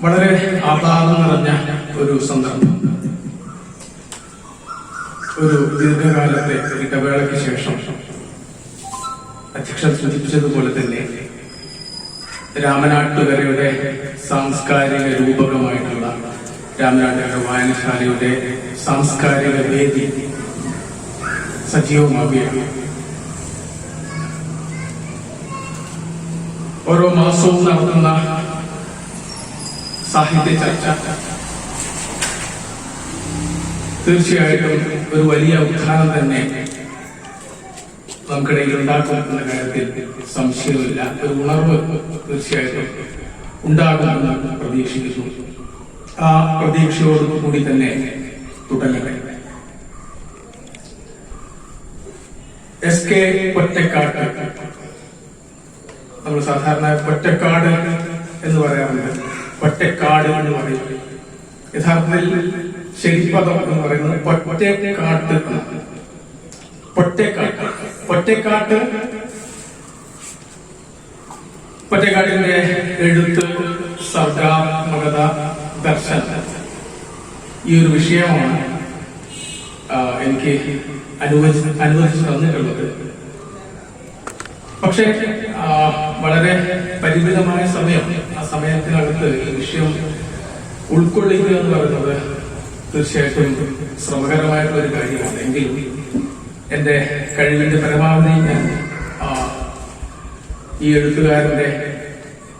വളരെ ആഹ്ലാദം നിറഞ്ഞ ഒരു സന്ദർഭം. ഒരു ദീർഘകാലത്തെ ഇടവേളയ്ക്ക് ശേഷം അധ്യക്ഷൻ സൂചിപ്പിച്ചതുപോലെ തന്നെ രാമനാട്ടുകരയുടെ സാംസ്കാരിക രൂപകമായിട്ടുള്ള രാമനാട്ടുകര വായനശാലയുടെ സാംസ്കാരിക വേദി സജീവമാവുകയാണ്. ഓരോ മാസവും നടത്തുന്ന സാഹിത്യ ചർച്ച തീർച്ചയായിട്ടും ഒരു വലിയ ഉത്ഥാനം തന്നെ നമുക്കിടയിൽ ഉണ്ടാക്കും എന്ന കാര്യത്തിൽ സംശയമില്ല. ഒരു ഉണർവ് തീർച്ചയായിട്ടും ഉണ്ടാകുമെന്ന് പ്രതീക്ഷിക്കുന്നു. ആ പ്രതീക്ഷയോടുകൂടി തന്നെ തുടങ്ങട്ടെ. എസ്.കെ. പൊറ്റക്കാട്, നമ്മൾ സാധാരണ പൊറ്റക്കാട് എന്ന് പറയാറുണ്ട്, പൊറ്റക്കാട് എന്ന് പറയും. യഥാർത്ഥത്തിൽ ശരിപ്പദം എന്ന് പറയുന്നത് പൊറ്റക്കാട്ട്. പൊറ്റക്കാട്ടിന്റെ എഴുത്ത്, സർഗാത്മകത, ദർശനം, ഈ ഒരു വിഷയമാണ് എനിക്ക് അനുവദിച്ചു തന്നിട്ടുള്ളത്. പക്ഷേ വളരെ പരിമിതമായ സമയം, ആ സമയത്തിനകത്ത് ഈ വിഷയം ഉൾക്കൊള്ളിക്കുക എന്ന് പറയുന്നത് തീർച്ചയായിട്ടും ശ്രമകരമായിട്ടുള്ള ഒരു കാര്യമാണ്. എങ്കിലും എന്റെ കഴിവിന്റെ പരമാവധി ഞാൻ ഈ എഴുത്തുകാരന്റെ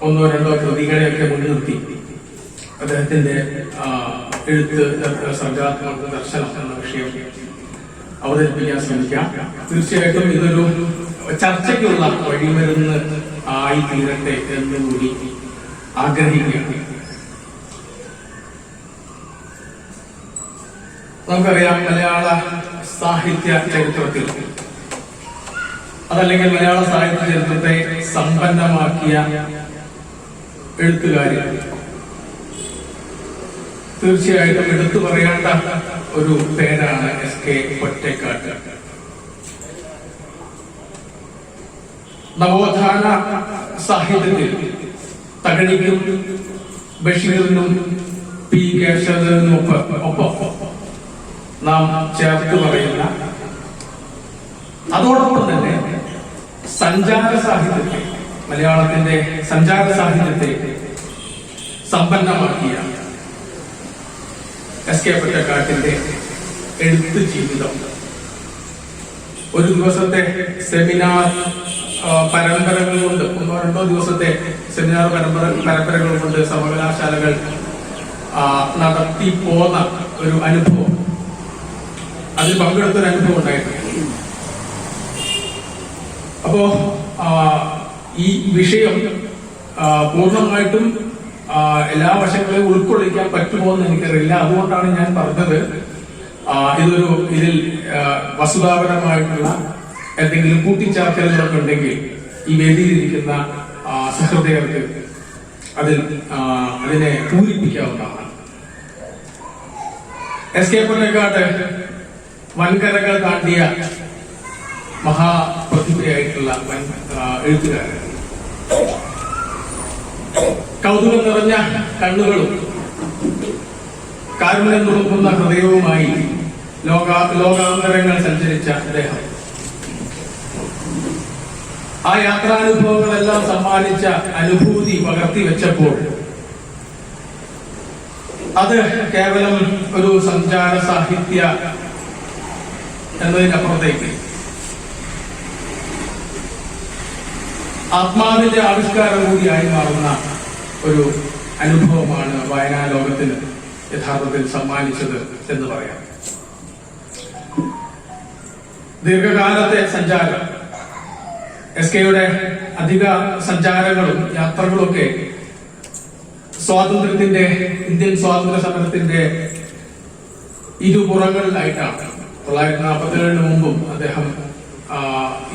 ഒന്നോ രണ്ടോ കൃതികളെയൊക്കെ മുൻനിർത്തി അദ്ദേഹത്തിന്റെ എഴുത്ത്, സർഗാത്മക, ദർശനം എന്ന വിഷയം അവതരിപ്പിക്കാൻ ശ്രമിക്കാം. തീർച്ചയായിട്ടും ഇതൊരു ചർച്ചയ്ക്കുള്ള വഴിമരുന്ന് ആയി തീരട്ടെ എന്നുകൂടി ആഗ്രഹിക്കുകയാണ്. നമുക്കറിയാം, മലയാള സാഹിത്യ ചരിത്രത്തിൽ, അതല്ലെങ്കിൽ മലയാള സാഹിത്യ ചരിത്രത്തെ സമ്പന്നമാക്കിയ എഴുത്തുകാരിൽ തീർച്ചയായിട്ടും എടുത്തു പറയേണ്ട ഒരു പേരാണ് എസ്.കെ. പൊറ്റക്കാട്. നവോത്ഥാന സാഹിത്യത്തിൽ തകഴിക്കും ബഷീറിനും പി. കേശവനും ഒപ്പം നാം ചേർത്ത് പറയുന്ന, അതോടൊപ്പം തന്നെ സഞ്ചാര സാഹിത്യത്തെ, മലയാളത്തിന്റെ സഞ്ചാര സാഹിത്യത്തെ സമ്പന്നമാക്കിയ എസ്.കെ. പൊറ്റക്കാട്ടിന്റെ എഴുത്ത് ജീവിതം ഒരു ദിവസത്തെ സെമിനാർ പരമ്പരകൾ കൊണ്ട്, ഒന്നോ രണ്ടോ ദിവസത്തെ സെമിനാർ പരമ്പരകൾ കൊണ്ട് സർവകലാശാലകൾ നടത്തി പോന്ന ഒരു അനുഭവം, അതിൽ പങ്കെടുത്തൊരു അനുഭവം ഉണ്ടായിട്ടുണ്ട്. അപ്പോ ഈ വിഷയം പൂർണ്ണമായിട്ടും എല്ലാ വശങ്ങളെയും ഉൾക്കൊള്ളിക്കാൻ പറ്റുമോ എന്ന് എനിക്കറിയില്ല. അതുകൊണ്ടാണ് ഞാൻ പറഞ്ഞത്, ഇതിൽ വസ്തുതാപരമായിട്ടുള്ള എന്തെങ്കിലും കൂട്ടിച്ചേർക്കലുകളൊക്കെ ഉണ്ടെങ്കിൽ ഈ വേദിയിലിരിക്കുന്ന സഹൃദയർക്ക് അതിനെ പൂരിപ്പിക്കാവുന്നതാണ്. എസ്.കെ. പൊറ്റക്കാട് വൻകരകൾ താണ്ടിയ മഹാപ്രതിഭയായിട്ടുള്ള എഴുത്തുകാരൻ. കൗതുകം നിറഞ്ഞ കണ്ണുകളും കാരുണ്യം തുളുമ്പുന്ന ഹൃദയവുമായി ലോകാന്തരങ്ങൾ സഞ്ചരിച്ച അദ്ദേഹം ആ യാത്രാനുഭവങ്ങളെല്ലാം സമ്മാനിച്ച അനുഭൂതി പകർത്തി വെച്ചപ്പോൾ അത് കേവലം ഒരു സഞ്ചാര സാഹിത്യ എന്നതിനപ്പുറത്തേക്ക് ആത്മാവിന്റെ ആവിഷ്കാരം കൂടിയായി മാറുന്ന ഒരു അനുഭവമാണ് വായനാ ലോകത്തിന് യഥാർത്ഥത്തിൽ സമ്മാനിച്ചത് എന്ന് പറയാം. ദീർഘകാലത്തെ സഞ്ചാരം, എസ്.കെയുടെ അധിക സഞ്ചാരങ്ങളും യാത്രകളൊക്കെ ഇന്ത്യൻ സ്വാതന്ത്ര്യ സമരത്തിന്റെ ഇരുപുറങ്ങളിലായിട്ടാണ്. 1947 മുമ്പും അദ്ദേഹം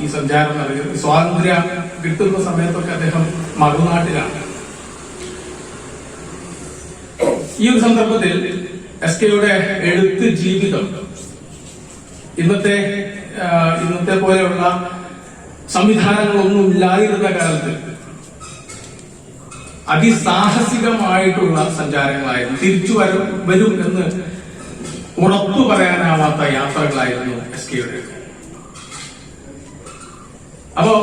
ഈ സഞ്ചാരം നടത്തി. സ്വാതന്ത്ര്യം കിട്ടുന്ന സമയത്തൊക്കെ അദ്ദേഹം മറുനാട്ടിലാണ്. ഈ ഒരു സന്ദർഭത്തിൽ എസ്.കെയുടെ എഴുത്ത് ജീവിതം ഇന്നത്തെ പോലെയുള്ള സംവിധാനങ്ങളൊന്നും ഇല്ലാതിരുന്ന കാലത്ത് അതിസാഹസികമായിട്ടുള്ള സഞ്ചാരങ്ങളായിരുന്നു. തിരിച്ചു വരും എന്ന് ഉറപ്പു പറയാനാവാത്ത യാത്രകളായിരുന്നു SKയുടെ. അപ്പോ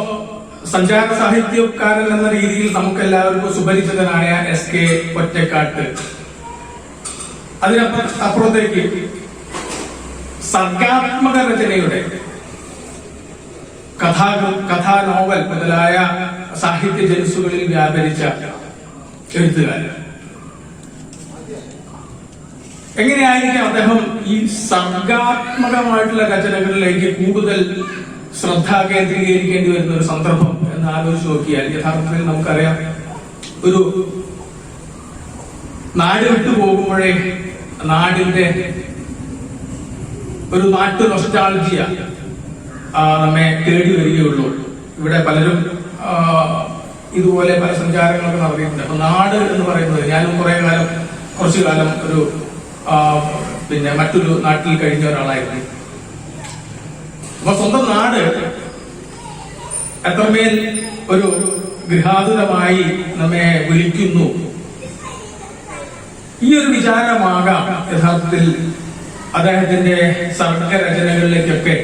സഞ്ചാര സാഹിത്യകാരൻ എന്ന രീതിയിൽ നമുക്കെല്ലാവർക്കും സുപരിചിതനായ SK പൊറ്റക്കാട്ട് അതിനപ്പുറത്തേക്ക് സർഗാത്മക രചനയുടെ കഥാ നോവൽ മുതലായ സാഹിത്യ ജനുസുകളിൽ വ്യാപരിച്ച എഴുത്തുകാരൻ. എങ്ങനെയായിരിക്കും അദ്ദേഹം ഈ സർഗാത്മകമായിട്ടുള്ള രചനകളിലേക്ക് കൂടുതൽ ശ്രദ്ധ കേന്ദ്രീകരിക്കേണ്ടി വരുന്ന ഒരു സന്ദർഭം എന്ന് ആലോചിച്ച് നോക്കിയാൽ യഥാർത്ഥത്തിൽ നമുക്കറിയാം, ഒരു നാട് വിട്ടു പോകുമ്പോഴേ നാടിന്റെ ഒരു നാട്ടു നൊസ്റ്റാൾജിയ നമ്മെ തേടി വരികയുള്ളൂ. ഇവിടെ പലരും ഇതുപോലെ പല സഞ്ചാരങ്ങളൊക്കെ നടത്തിയിട്ടുണ്ട്. അപ്പൊ നാട് എന്ന് പറയുന്നത്, ഞാനും കുറച്ചു കാലം ഒരു മറ്റൊരു നാട്ടിൽ കഴിഞ്ഞ ഒരാളായിരുന്നു. അപ്പൊ സ്വന്തം നാട് എത്രമേൽ ഒരു ഗൃഹാതുരമായി നമ്മെ വിളിക്കുന്നു, ഈ ഒരു വിചാരമാകാം യഥാർത്ഥത്തിൽ അദ്ദേഹത്തിന്റെ സർഗരചനകളിലേക്കൊക്കെ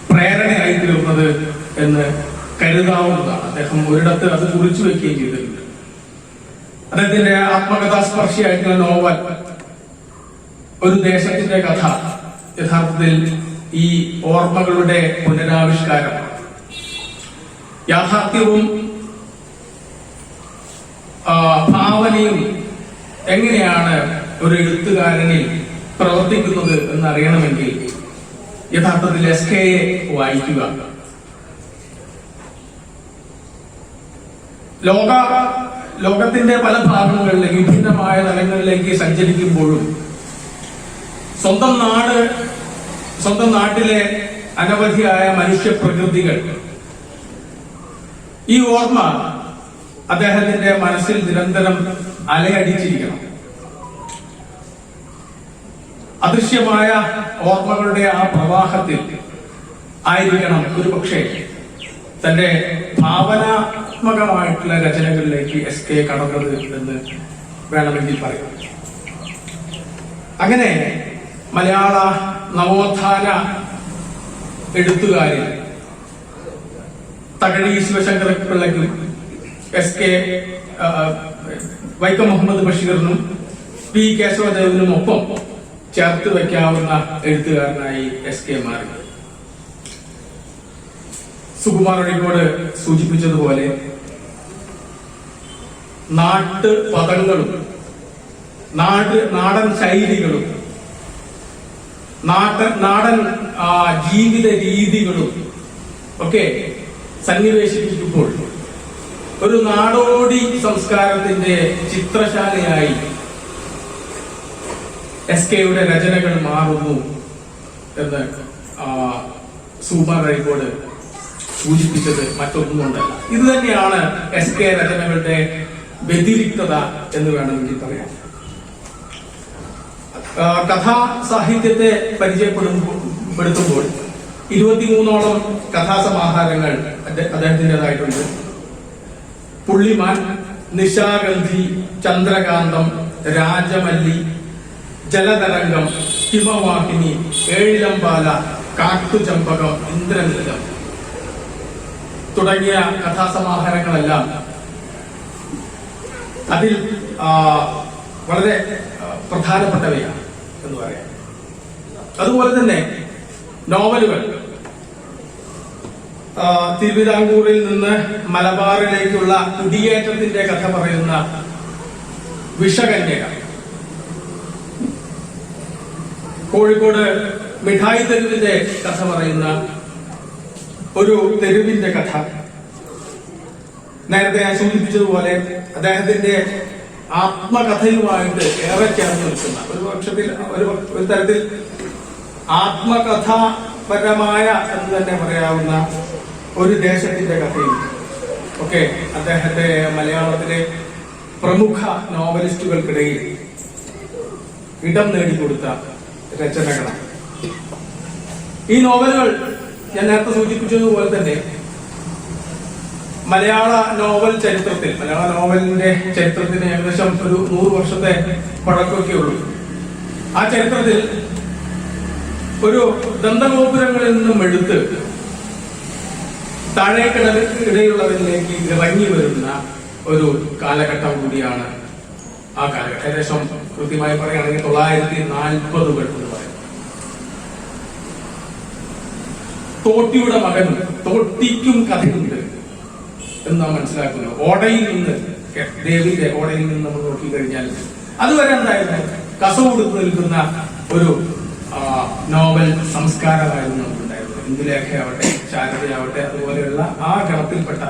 പ്രേരണയായി തീർന്നത് എന്ന് കരുതാവുന്നതാണ്. അദ്ദേഹം ഒരിടത്ത് അത് കുറിച്ചു വെക്കുകയും ചെയ്തിട്ടുണ്ട്. അദ്ദേഹത്തിന്റെ ആത്മകഥാസ്പർശിയായിട്ടുള്ള നോവൽ ഒരു ദേശത്തിന്റെ കഥ യഥാർത്ഥത്തിൽ ഈ ഓർമ്മകളുടെ പുനരാവിഷ്കാരമാണ്. യാഥാർത്ഥ്യവും ഭാവനയും എങ്ങനെയാണ് ഒരു എഴുത്തുകാരനിൽ പ്രവർത്തിക്കുന്നത് എന്നറിയണമെങ്കിൽ യഥാർത്ഥത്തിൽ SKയെ വായിക്കുക. ലോകത്തിന്റെ പല ഭാഗങ്ങളിലേക്ക് വിഭിന്നമായ തലങ്ങളിലേക്ക് സഞ്ചരിക്കുമ്പോഴും സ്വന്തം നാട്ടിലെ അനവധിയായ മനുഷ്യ പ്രകൃതികൾ, ഈ ഓർമ്മ അദ്ദേഹത്തിന്റെ മനസ്സിൽ നിരന്തരം അലയടിച്ചിരിക്കണം. അദൃശ്യമായ ഓർമ്മകളുടെ ആ പ്രവാഹത്തിൽ ആയിരിക്കണം ഒരുപക്ഷെ തന്റെ ഭാവനാത്മകമായിട്ടുള്ള രചനകളിലേക്ക് SK കടന്നത് എന്ന് വേണമെങ്കിൽ പറയാം. അങ്ങനെ മലയാള നവോത്ഥാന എഴുത്തുകാരിൽ തകഴി ശിവശങ്കരപ്പിള്ളയ്ക്കും SK വൈക്കം മുഹമ്മദ് ബഷീറിനും P കേശവദേവനും ഒപ്പം ചേർത്ത് വയ്ക്കാവുന്ന എഴുത്തുകാരനായി SK മാറി. സുകുമാർ അഴീക്കോട് സൂചിപ്പിച്ചതുപോലെ നാട്ടു പദങ്ങളും നാടൻ ശൈലികളും നാടൻ ജീവിത രീതികളും ഒക്കെ സന്നിവേശിപ്പിക്കുമ്പോൾ ഒരു നാടോടി സംസ്കാരത്തിന്റെ ചിത്രശാലയായി SKയുടെ രചനകൾ മാറുന്നു എന്ന് സുകുമാർ അഴീക്കോട് സൂചിപ്പിച്ചത് മറ്റൊന്നുകൊണ്ടല്ല. ഇത് തന്നെയാണ് SK രചനകളുടെ വ്യതിരിക്തത എന്ന് വേണമെങ്കിൽ പറയാം. കഥാ സാഹിത്യത്തെ പരിചയപ്പെടുത്തുമ്പോൾ 23ഓളം കഥാസമാഹാരങ്ങൾ അദ്ദേഹത്തിൻ്റെതായിട്ടുണ്ട്. പുള്ളിമാൻ, നിശാഗന്ധി, ചന്ദ്രകാന്തം, രാജമല്ലി, ജലതരംഗം, ഹിമവാഹിനി, ഏഴിലംപാല, കാട്ടുചമ്പകം, ഇന്ദ്രനീലം തുടങ്ങിയ കഥാസമാഹാരങ്ങളെല്ലാം അതിൽ വളരെ പ്രധാനപ്പെട്ടവയാണ് എന്ന് പറയാം. അതുപോലെ തന്നെ നോവലുകൾ, തിരുവിതാംകൂറിൽ നിന്ന് മലബാറിലേക്കുള്ള കുടിയേറ്റത്തിന്റെ കഥ പറയുന്ന വിഷകന്യക, കോഴിക്കോട് മിഠായി തെരുവിന്റെ കഥ പറയുന്ന ഒരു തെരുവിന്റെ കഥ, നേരത്തെ ഞാൻ സൂചിപ്പിച്ചതുപോലെ അദ്ദേഹത്തിന്റെ ആത്മകഥയുമായിട്ട് ഏറെ ചേർന്ന് നിൽക്കുന്ന ഒരു തരത്തിൽ ആത്മകഥാപരമായ എന്ന് തന്നെ പറയാവുന്ന ഒരു ദേശത്തിന്റെ കഥയും ഒക്കെ അദ്ദേഹത്തെ മലയാളത്തിലെ പ്രമുഖ നോവലിസ്റ്റുകൾക്കിടയിൽ ഇടം നേടിക്കൊടുത്ത രചനകളാണ്. ഈ നോവലുകൾ ഞാൻ നേരത്തെ സൂചിപ്പിച്ചതുപോലെ തന്നെ മലയാള നോവൽ ചരിത്രത്തിൽ, മലയാള നോവലിന്റെ ചരിത്രത്തിന് ഏകദേശം ഒരു 100 വർഷത്തെ പഴക്കമൊക്കെ ഉള്ളൂ. ആ ചരിത്രത്തിൽ ഒരു ദന്തഗോപുരങ്ങളിൽ നിന്നും എടുത്ത് താഴേക്കിടയിലുള്ളവരിലേക്ക് ഇറങ്ങി വരുന്ന ഒരു കാലഘട്ടം കൂടിയാണ് ആ കാലഘട്ടം. ഏകദേശം കൃത്യമായി പറയുകയാണെങ്കിൽ 940 എന്ന് പറയും. തോട്ടിയുടെ മകൻ തോട്ടിക്കും കഥയുണ്ട് എന്ന് നാം മനസ്സിലാക്കുന്നു. ഓടയിൽ നിന്ന്, ദേവിന്റെ ഓടയിൽ നിന്ന് നമ്മൾ നോക്കിക്കഴിഞ്ഞാൽ അതുവരെ എന്തായിരുന്നു, കസവ് കൊടുത്തു നിൽക്കുന്ന ഒരു നോവൽ സംസ്കാരമായിരുന്നു നമുക്കുണ്ടായിരുന്നത്. ഇന്ദുലേഖയാവട്ടെ, ശാരദയാവട്ടെ, അതുപോലെയുള്ള ആ ഗണത്തിൽപ്പെട്ട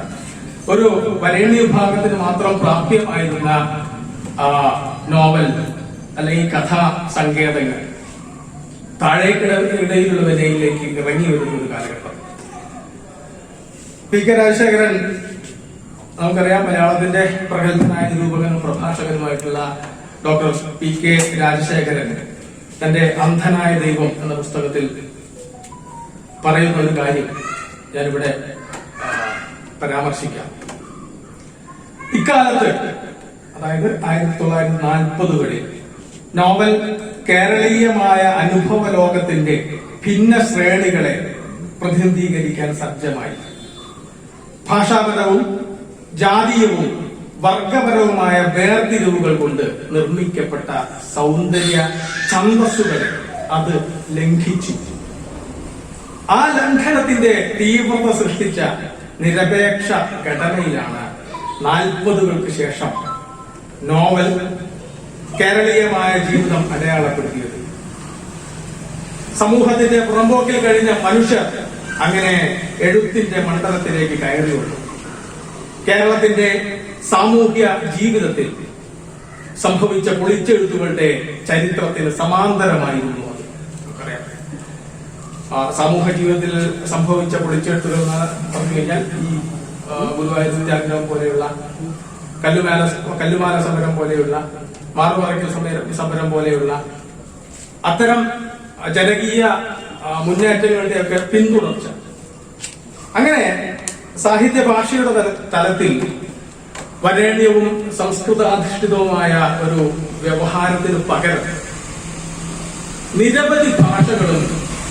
ഒരു വരേണ്യ വിഭാഗത്തിന് മാത്രം പ്രാപ്യമായിരുന്ന നോവൽ അല്ലെങ്കിൽ കഥാ സങ്കേതങ്ങൾ താഴേക്കിടയിലുള്ളവരിലേക്ക് ഇറങ്ങി വരുന്ന ഒരു കാലഘട്ടം. പി.കെ. രാജശേഖരൻ നമുക്കറിയാം, മലയാളത്തിന്റെ പ്രഗത്ഭനായ നിരൂപകനും പ്രഭാഷകനുമായിട്ടുള്ള ഡോക്ടർ പി.കെ. രാജശേഖരൻ തന്റെ അന്ധനായ ദൈവം എന്ന പുസ്തകത്തിൽ പറയുന്ന ഒരു കാര്യം ഞാനിവിടെ പരാമർശിക്കാം. ഇക്കാലത്ത്, അതായത് 1940കളിൽ നോവൽ കേരളീയമായ അനുഭവ ലോകത്തിന്റെ ഭിന്ന ശ്രേണികളെ പ്രതിനിധീകരിക്കാൻ സജ്ജമായി. ഭാഷാപരവും ജാതീയവും വർഗപരവുമായ വേർതിരിവുകൾ കൊണ്ട് നിർമ്മിക്കപ്പെട്ട സൗന്ദര്യ ഛന്ദസ്സുകളെ അത് ലംഘിച്ചു. ആ ലംഘനത്തിന്റെ തീവ്രത സൃഷ്ടിച്ച നിരപേക്ഷ ഘടനയിലാണ് 40കൾക്ക് ശേഷം നോവൽ കേരളീയമായ ജീവിതം അടയാളപ്പെടുത്തിയത്. സമൂഹത്തിന്റെ പുറമ്പോക്കിൽ കഴിഞ്ഞ മനുഷ്യർ അങ്ങനെ എഴുത്തിന്റെ മണ്ഡലത്തിലേക്ക് കയറിയുള്ളൂ. കേരളത്തിന്റെ സാമൂഹ്യ ജീവിതത്തിൽ സംഭവിച്ച പൊളിച്ചെഴുത്തുകളുടെ ചരിത്രത്തിന് സമാന്തരമായിരുന്നു അത്. നമുക്കറിയാം, സാമൂഹ്യ ജീവിതത്തിൽ സംഭവിച്ച പൊളിച്ചെഴുത്തുകൾ എന്ന് പറഞ്ഞു കഴിഞ്ഞാൽ ഈ ഗുരുവായൂർ സത്യാഗ്രഹം പോലെയുള്ള, കല്ലുമാല സമരം പോലെയുള്ള, മാറുമറയ്ക്കൽ സമരം പോലെയുള്ള അത്തരം ജനകീയ മുന്നേറ്റങ്ങളുടെയൊക്കെ പിന്തുടർച്ച. അങ്ങനെ സാഹിത്യ ഭാഷയുടെ തലത്തിൽ വരേണ്യവും സംസ്കൃതാധിഷ്ഠിതവുമായ ഒരു വ്യവഹാരത്തിന് പകരം നിരവധി ഭാഷകളും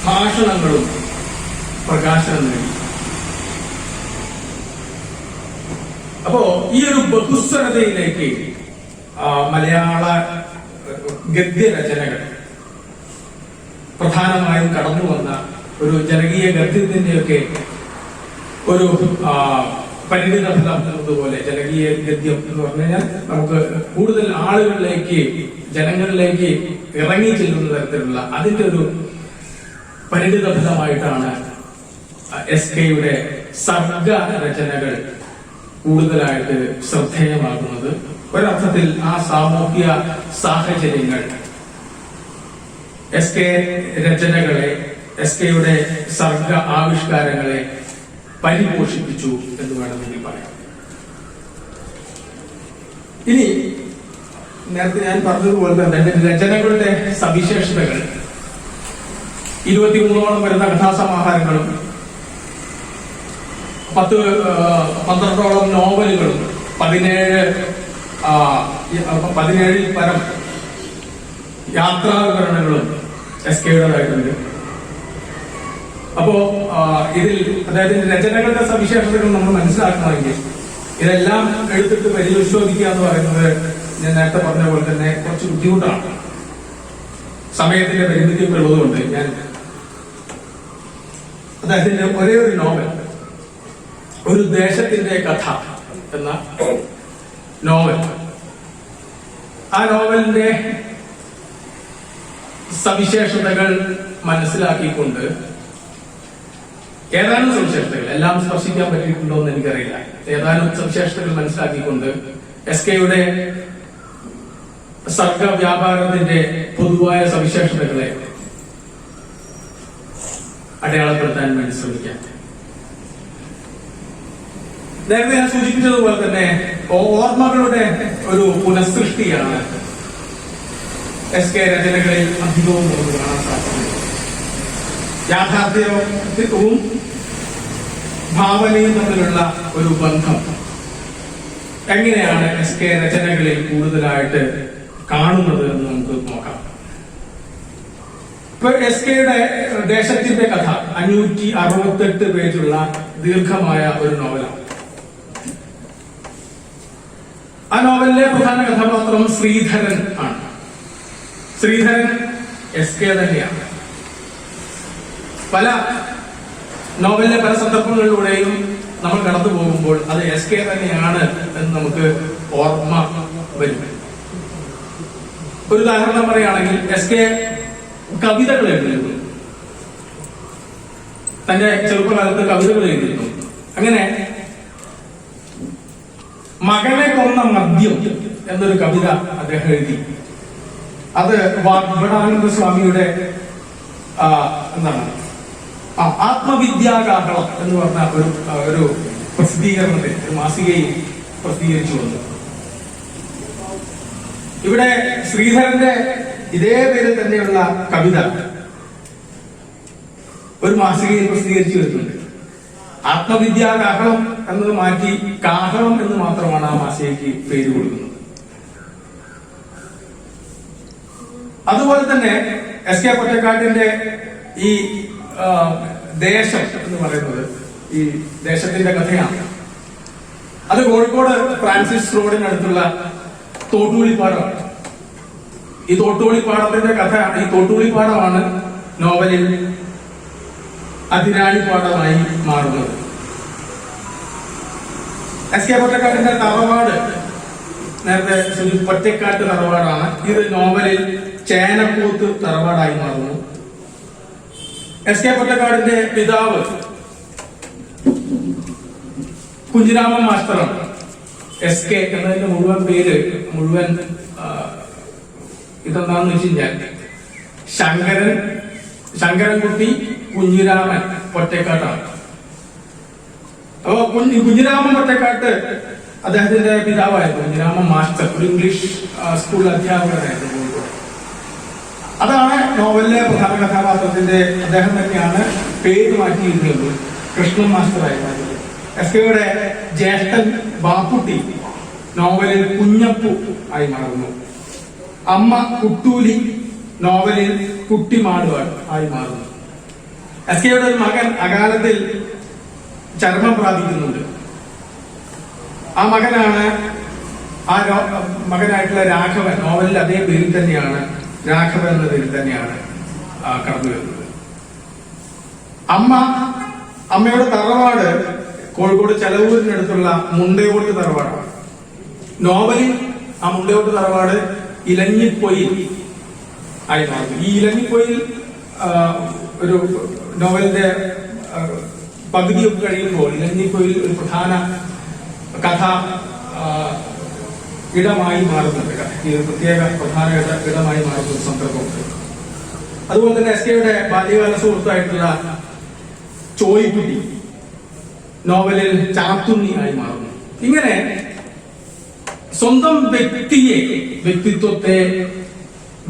ഭാഷണങ്ങളും പ്രകാശനം നേടി. അപ്പോ ഈ ഒരു ബഹുസ്വരതയിലേക്ക് മലയാള ഗദ്യരചനകൾ പ്രധാനമായും കടന്നു വന്ന ഒരു ജനകീയ ഗദ്യത്തിന്റെയൊക്കെ ഒരു പരിണിത ഫലം എന്നതുപോലെ ജനകീയ ഗദ്യം എന്ന് പറഞ്ഞു കഴിഞ്ഞാൽ നമുക്ക് കൂടുതൽ ആളുകളിലേക്ക്, ജനങ്ങളിലേക്ക് ഇറങ്ങി ചെല്ലുന്ന തരത്തിലുള്ള അതിന്റെ ഒരു പരിണിത ഫലമായിട്ടാണ് എസ്.കെയുടെ സർഗ രചനകൾ കൂടുതലായിട്ട് ശ്രദ്ധേയമാകുന്നത്. ഒരർത്ഥത്തിൽ ആ സാമൂഹ്യ സാഹചര്യങ്ങൾ എസ്.കെ രചനകളെ, എസ്.കെയുടെ സർഗ ആവിഷ്കാരങ്ങളെ പരിപോഷിപ്പിച്ചു എന്ന് വേണമെങ്കിൽ പറയാം. ഇനി നേരത്തെ ഞാൻ പറഞ്ഞതുപോലെ തന്നെ രചനകളുടെ സവിശേഷതകൾ 23ഓളം വരുന്ന കഥാസമാഹാരങ്ങളും 12ഓളം നോവലുകളും 17 പരം യാത്രാ വിവരണങ്ങളും എസ്.കെയുടേതായിട്ടുണ്ട്. അപ്പോ ഇതിൽ അതായത് രചനകളുടെ സവിശേഷതകൾ നമ്മൾ മനസ്സിലാക്കണമെങ്കിൽ ഇതെല്ലാം എടുത്തിട്ട് പരിശോധിക്കുക എന്ന് പറയുന്നത് ഞാൻ നേരത്തെ പറഞ്ഞ പോലെ തന്നെ കുറച്ച് ബുദ്ധിമുട്ടാണ്. സമയത്തിന്റെ പരിമിതിയൊക്കെ ഉള്ളതുകൊണ്ട് ഞാൻ അദ്ദേഹത്തിന്റെ ഒരേ ഒരു നോവൽ, ഒരു ദേശത്തിന്റെ കഥ എന്ന നോവൽ, ആ നോവലിന്റെ സവിശേഷതകൾ മനസ്സിലാക്കിക്കൊണ്ട് ഏതാനും സവിശേഷതകൾ, എല്ലാം സ്പർശിക്കാൻ പറ്റിയിട്ടുണ്ടോ എന്ന് എനിക്കറിയില്ല, ഏതാനും സവിശേഷതകൾ മനസ്സിലാക്കിക്കൊണ്ട് എസ്.കെയുടെ സർഗ വ്യാപാരത്തിന്റെ പൊതുവായ സവിശേഷതകളെ അടയാളപ്പെടുത്താൻ വേണ്ടി ശ്രമിക്കാം. നേരത്തെ ഞാൻ സൂചിപ്പിച്ചതുപോലെ തന്നെ ഓർമ്മകളുടെ ഒരു പുനഃസൃഷ്ടിയാണ് എസ്.കെ രചനകളിൽ അധികവും നമുക്ക് കാണാൻ സാധിക്കുന്നത്. യാഥാർത്ഥ്യവും ഭാവനയും തമ്മിലുള്ള ഒരു ബന്ധം എങ്ങനെയാണ് SK രചനകളിൽ കൂടുതലായിട്ട് കാണുന്നത് എന്ന് നമുക്ക് നോക്കാം. ഇപ്പൊ SKയുടെ ദേശത്തിന്റെ കഥ 568 പേജുള്ള ദീർഘമായ ഒരു നോവലാണ്. ആ നോവലിലെ പ്രധാന കഥാപാത്രം ശ്രീധരൻ ആണ്. ശ്രീധരൻ SK തന്നെയാണ്. പല നോവലിലെ പല സന്ദർഭങ്ങളിലൂടെയും നമ്മൾ കടന്നു പോകുമ്പോൾ അത് SK തന്നെയാണ് എന്ന് നമുക്ക് ഓർമ്മ വരും. ഒരു ഉദാഹരണം പറയുകയാണെങ്കിൽ SK കവിതകൾ എഴുതിയിരുന്നു. തന്റെ ചെറുപ്പകാലത്ത് കവിതകൾ എഴുതിയിരുന്നു. അങ്ങനെ മകനെ കൊന്ന മദ്യം എന്നൊരു കവിത അദ്ദേഹം എഴുതി. അത് വാഗ്ഭടാനന്ദ സ്വാമിയുടെ എന്താണ് ആത്മവിദ്യാകാഹളം എന്ന് പറഞ്ഞ ഒരു പ്രസിദ്ധീകരണത്തിൽ, ഒരു മാസികയിൽ പ്രസിദ്ധീകരിച്ചു വന്നു. ഇവിടെ ശ്രീധരന്റെ ഇതേ പേരിൽ തന്നെയുള്ള കവിത ഒരു മാസികയിൽ പ്രസിദ്ധീകരിച്ചു വരുന്നുണ്ട്. ആത്മവിദ്യാകാഹളം എന്നത് മാറ്റി കാഹളം എന്ന് മാത്രമാണ് ആ മാസികയ്ക്ക് പേര് കൊടുക്കുന്നത്. അതുപോലെ തന്നെ SK പൊറ്റക്കാട്ടിന്റെ ഈ ദേശം എന്ന് പറയുന്നത് ഈ ദേശത്തിന്റെ കഥയാണ്. അത് കോഴിക്കോട് ഫ്രാൻസിസ് റോഡിനടുത്തുള്ള തോട്ടുകുളിപ്പാടമാണ്. ഈ തോട്ടുകുളിപ്പാടത്തിന്റെ കഥ, ഈ തോട്ടുകുളിപ്പാടമാണ് നോവലിൽ അതിരാണിപ്പാടമായി മാറുന്നത്. SK പൊറ്റക്കാട്ടിന്റെ തറവാട് നേരത്തെ പൊറ്റക്കാട്ട് തറവാടാണ്. ഇത് നോവലിൽ ചേനക്കൂത്ത് തറവാടായി മാറുന്നു. SK പൊറ്റക്കാടിന്റെ പിതാവ് കുഞ്ഞിരാമൻ മാസ്റ്ററാണ്. SK എന്നതിന്റെ മുഴുവൻ പേര് ഇതെന്താന്ന് വെച്ച് കഴിഞ്ഞാൽ ശങ്കരൻകുട്ടി കുഞ്ഞിരാമൻ പൊറ്റക്കാട്ടാണ്. അപ്പോ കുഞ്ഞിരാമൻ പൊറ്റക്കാട്ട് അദ്ദേഹത്തിന്റെ പിതാവായിരുന്നു. കുഞ്ഞിരാമൻ മാസ്റ്റർ ഒരു ഇംഗ്ലീഷ് സ്കൂൾ അധ്യാപകനായിരുന്നു. അതാണ് നോവലിലെ പ്രധാന കഥാപാത്രത്തിന്റെ, അദ്ദേഹം തന്നെയാണ് പേര് മാറ്റിയിരുന്നത്, കൃഷ്ണൻ മാസ്റ്റർ ആയിരുന്നു. SKയുടെ ജ്യേഷ്ഠൻ ബാപ്പുട്ടി നോവലിൽ കുഞ്ഞപ്പു ആയി മാറുന്നു. അമ്മ കുട്ടൂലി നോവലിൽ കുട്ടിമാടുവാൻ ആയി മാറുന്നു. SKയുടെ ഒരു മകൻ അകാലത്തിൽ ചർമ്മം പ്രാപിക്കുന്നുണ്ട്. ആ മകനാണ് മകനായിട്ടുള്ള രാഘവൻ. നോവലിൽ അതേ പേരിൽ തന്നെയാണ്, രാഘവൻ എന്ന പേരിൽ തന്നെയാണ് കടന്നു വരുന്നത്. അമ്മയുടെ തറവാട് കോഴിക്കോട് ചെലവൂരിനടുത്തുള്ള മുണ്ടയോട്ട് തറവാടാണ്. നോവലിൽ ആ മുണ്ടയോട്ട് തറവാട് ഇലഞ്ഞിപ്പൊയിൽ ആയി മാറുന്നു. ഈ ഇലഞ്ഞിപ്പൊയിൽ ഒരു നോവലിന്റെ പകുതിയൊക്കെ കഴിയുമ്പോൾ ഇലഞ്ഞിപ്പൊയിൽ ഒരു പ്രധാന കഥ ഇടമായി മാറുന്നുണ്ട്. ഈ പ്രത്യേക പ്രധാന ഇടമായി മാറുന്ന ഒരു സന്ദർഭമുണ്ട്. അതുപോലെ തന്നെ SKയുടെ ബാല്യകാല സുഹൃത്തായിട്ടുള്ള ചോയ്ക്കുട്ടി നോവലിൽ ചാത്തുണ്ണി ആയി മാറുന്നു. ഇങ്ങനെ സ്വന്തം വ്യക്തിത്വത്തെ,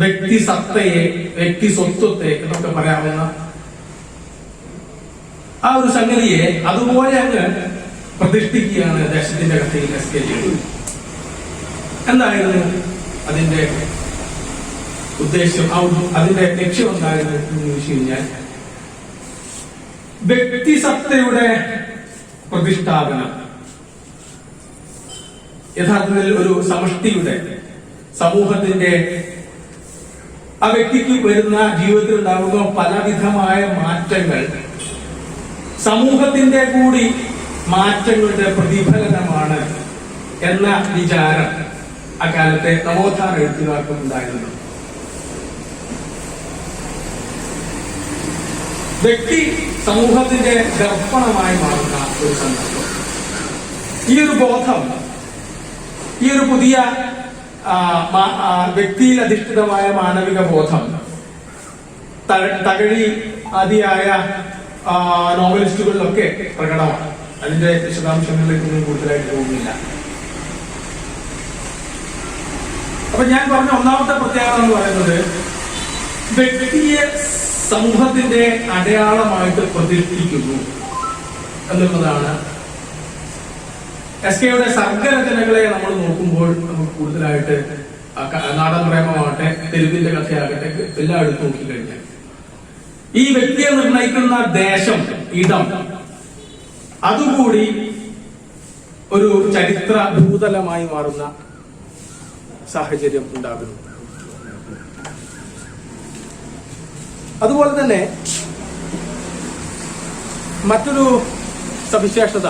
വ്യക്തിസത്തയെ, വ്യക്തിസ്വത്വത്തെ എന്നൊക്കെ പറയാവുന്ന ആ ഒരു സംഗതിയെ അതുപോലെ അങ്ങ് പ്രതിഷ്ഠിക്കുകയാണ് ദേശത്തിന്റെ കഥയിൽ SK ചെയ്തത്. എന്തായിരുന്നു അതിന്റെ ഉദ്ദേശം, അതിന്റെ ലക്ഷ്യം എന്തായിരുന്നു എന്ന് ചോദിച്ചു കഴിഞ്ഞാൽ വ്യക്തിസത്തയുടെ പ്രതിഷ്ഠാപനം. യഥാർത്ഥത്തിൽ ഒരു സമഷ്ടിയുടെ, സമൂഹത്തിന്റെ, ആ വ്യക്തിക്ക് വരുന്ന ജീവിതത്തിൽ ഉണ്ടാകുന്ന പലവിധമായ മാറ്റങ്ങൾ സമൂഹത്തിന്റെ കൂടി മാറ്റങ്ങളുടെ പ്രതിഫലനമാണ് എന്ന വിചാരം അക്കാലത്തെ നവോത്ഥാന എഴുത്തുകാർക്കും ഉണ്ടായിരുന്നു. വ്യക്തി സമൂഹത്തിന്റെ ദർപ്പണമായി മാറുന്ന ഒരു സന്ദർഭം. ഈ ഒരു ബോധം, ഈ ഒരു പുതിയ വ്യക്തിയിൽ അധിഷ്ഠിതമായ മാനവിക ബോധം തകഴി ആദിയായ നോവലിസ്റ്റുകളിലൊക്കെ പ്രകടമാണ്. അതിന്റെ വിശദാംശങ്ങളിലേക്കൊന്നും കൂടുതലായിട്ട് പോകുന്നില്ല. അപ്പൊ ഞാൻ പറഞ്ഞ ഒന്നാമത്തെ പ്രത്യേകത എന്ന് പറയുന്നത് വ്യക്തിയെ സമൂഹത്തിന്റെ അടയാളമായിട്ട് പ്രതിഷ്ഠിക്കുന്നു. എന്നുള്ളതാണ്. SKയുടെ സർഗരചനകളെ നമ്മൾ നോക്കുമ്പോൾ നമുക്ക് കൂടുതലായിട്ട് നാടൻ പ്രേമമാകട്ടെ, തെരുവിന്റെ കഥയാകട്ടെ, എല്ലാം എടുത്ത് നോക്കിക്കഴിഞ്ഞാൽ ഈ വ്യക്തിയെ നിർണയിക്കുന്ന ദേശം, ഇടം, അതുകൂടി ഒരു ചരിത്ര ഭൂതലമായി മാറുന്ന സാഹചര്യം ഉണ്ടാകുന്നു. അതുപോലെ തന്നെ മറ്റൊരു സവിശേഷത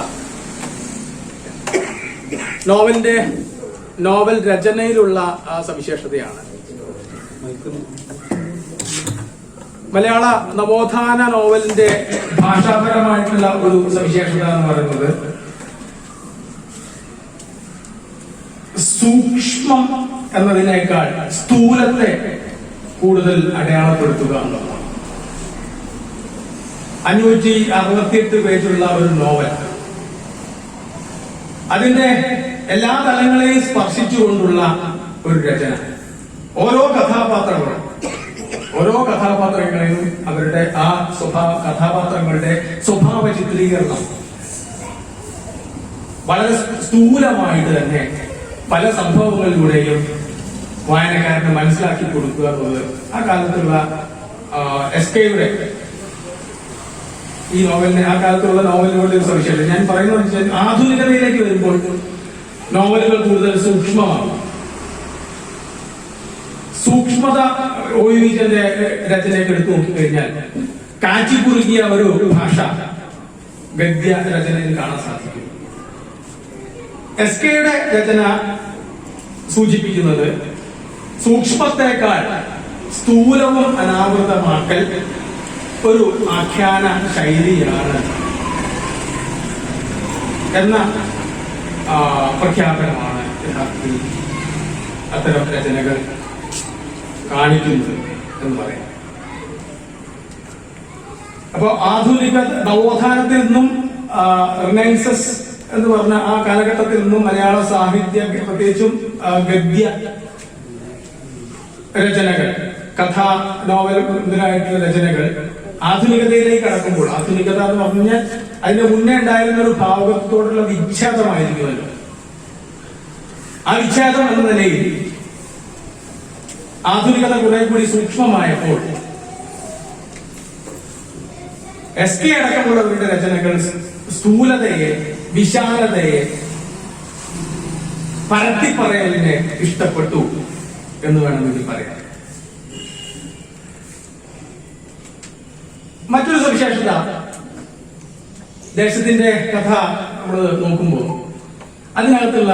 നോവൽ രചനയിലുള്ള സവിശേഷതയാണ്. മലയാള നവോത്ഥാന നോവലിന്റെ ഭാഷാപരമായിട്ടുള്ള ഒരു സവിശേഷത എന്ന് പറയുന്നത് സൂക്ഷ്മം എന്നതിനേക്കാൾ സ്ഥൂലത്തെ കൂടുതൽ അടയാളപ്പെടുത്തുക എന്നുള്ളതാണ്. 568 പേജുള്ള ഒരു നോവൽ, അതിന്റെ എല്ലാ തലങ്ങളെയും സ്പർശിച്ചുകൊണ്ടുള്ള ഒരു രചന. ഓരോ കഥാപാത്രങ്ങളെയും അവരുടെ ആ കഥാപാത്രങ്ങളുടെ സ്വഭാവ ചിത്രീകരണം വളരെ സ്ഥൂലമായിട്ട് തന്നെ പല സംഭവങ്ങളിലൂടെയും വായനക്കാരന് മനസ്സിലാക്കി കൊടുക്കുക എന്നുള്ളത് ആ കാലത്തുള്ള SKയുടെ ഈ നോവലിനെ, ആ കാലത്തുള്ള നോവലുകളുടെ ഒരു സവിശേഷത ഞാൻ പറയുന്നത് ആധുനികതയിലേക്ക് വരുമ്പോൾ നോവലുകൾ കൂടുതൽ സൂക്ഷ്മമാണ്. സൂക്ഷ്മത OVവിന്റെ രചനയൊക്കെ എടുത്തു നോക്കിക്കഴിഞ്ഞാൽ കാച്ചിക്കുറുകിയ ഒരു ഭാഷ ഗദ്യ രചനയിൽ കാണാൻ സാധിക്കും. SKയുടെ രചന സൂചിപ്പിക്കുന്നത് സൂക്ഷ്മത്തെക്കാൾ സ്ഥൂലവും അനാവൃതമാക്കൽ ഒരു ആഖ്യാന ശൈലിയാണ് എന്ന പ്രഖ്യാപനമാണ് യഥാർത്ഥത്തിൽ അത്തരം രചനകൾ കാണിക്കുന്നത് എന്ന് പറയാം. അപ്പോ ആധുനിക നവോത്ഥാനത്തിൽ നിന്നും റിനൈസൻസ് എന്ന് പറഞ്ഞ ആ കാലഘട്ടത്തിൽ നിന്നും മലയാള സാഹിത്യ, പ്രത്യേകിച്ചും ഗദ്യ രചനകൾ, കഥാ നോവൽ മുതലായിട്ടുള്ള രചനകൾ ആധുനികതയിലേക്ക് കടക്കുമ്പോൾ, ആധുനികത എന്ന് പറഞ്ഞാൽ അതിന്റെ മുന്നേ ഉണ്ടായിരുന്ന ഒരു ഭാവത്തോടുള്ള വിച്ഛേദമായിരിക്കുമല്ലോ. ആ വിച്ഛേദം എന്ന നിലയിൽ ആധുനികത കുറെ കൂടി സൂക്ഷ്മമായപ്പോൾ SK അടക്കമുള്ളവരുടെ രചനകൾ സ്ഥൂലതയെ, വിശാലതയെ, പരത്തിപ്പറയലിനെ ഇഷ്ടപ്പെട്ടു എന്ന് വേണമെങ്കിൽ പറയാം. മറ്റൊരു സവിശേഷത, ദേശത്തിന്റെ കഥ നമ്മൾ നോക്കുമ്പോൾ അതിനകത്തുള്ള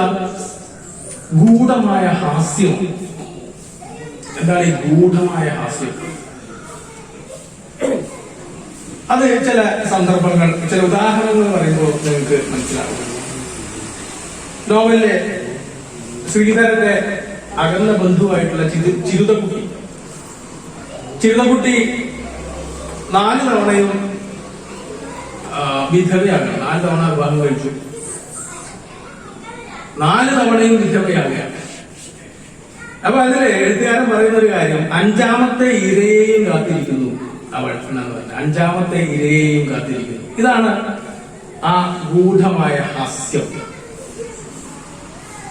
ഗൂഢമായ ഹാസ്യം. എന്താണ് ഈ ഗൂഢമായ ഹാസ്യം? അത് ചില സന്ദർഭങ്ങൾ, ചില ഉദാഹരണങ്ങൾ പറയുമ്പോൾ നിങ്ങൾക്ക് മനസ്സിലാവും. നോവലിലെ ശ്രീധരന്റെ അകന്ന ബന്ധുവായിട്ടുള്ള ചിരുതക്കുട്ടി 4 തവണയും വിധവയാകുക. 4 തവണ വിവാഹം കഴിച്ചു. 4 തവണയും വിധവയാകുക. അപ്പൊ അതില് എഴുത്തുകാരൻ പറയുന്ന ഒരു കാര്യം, 5ാമത്തെ ഇരയെയും കാത്തിരിക്കുന്നു അവൾ എന്നാണ് പറഞ്ഞത്. 5ാമത്തെ ഇരയെയും കാത്തിരിക്കുന്നു. ഇതാണ് ആ ഗൂഢമായ ഹാസ്യം.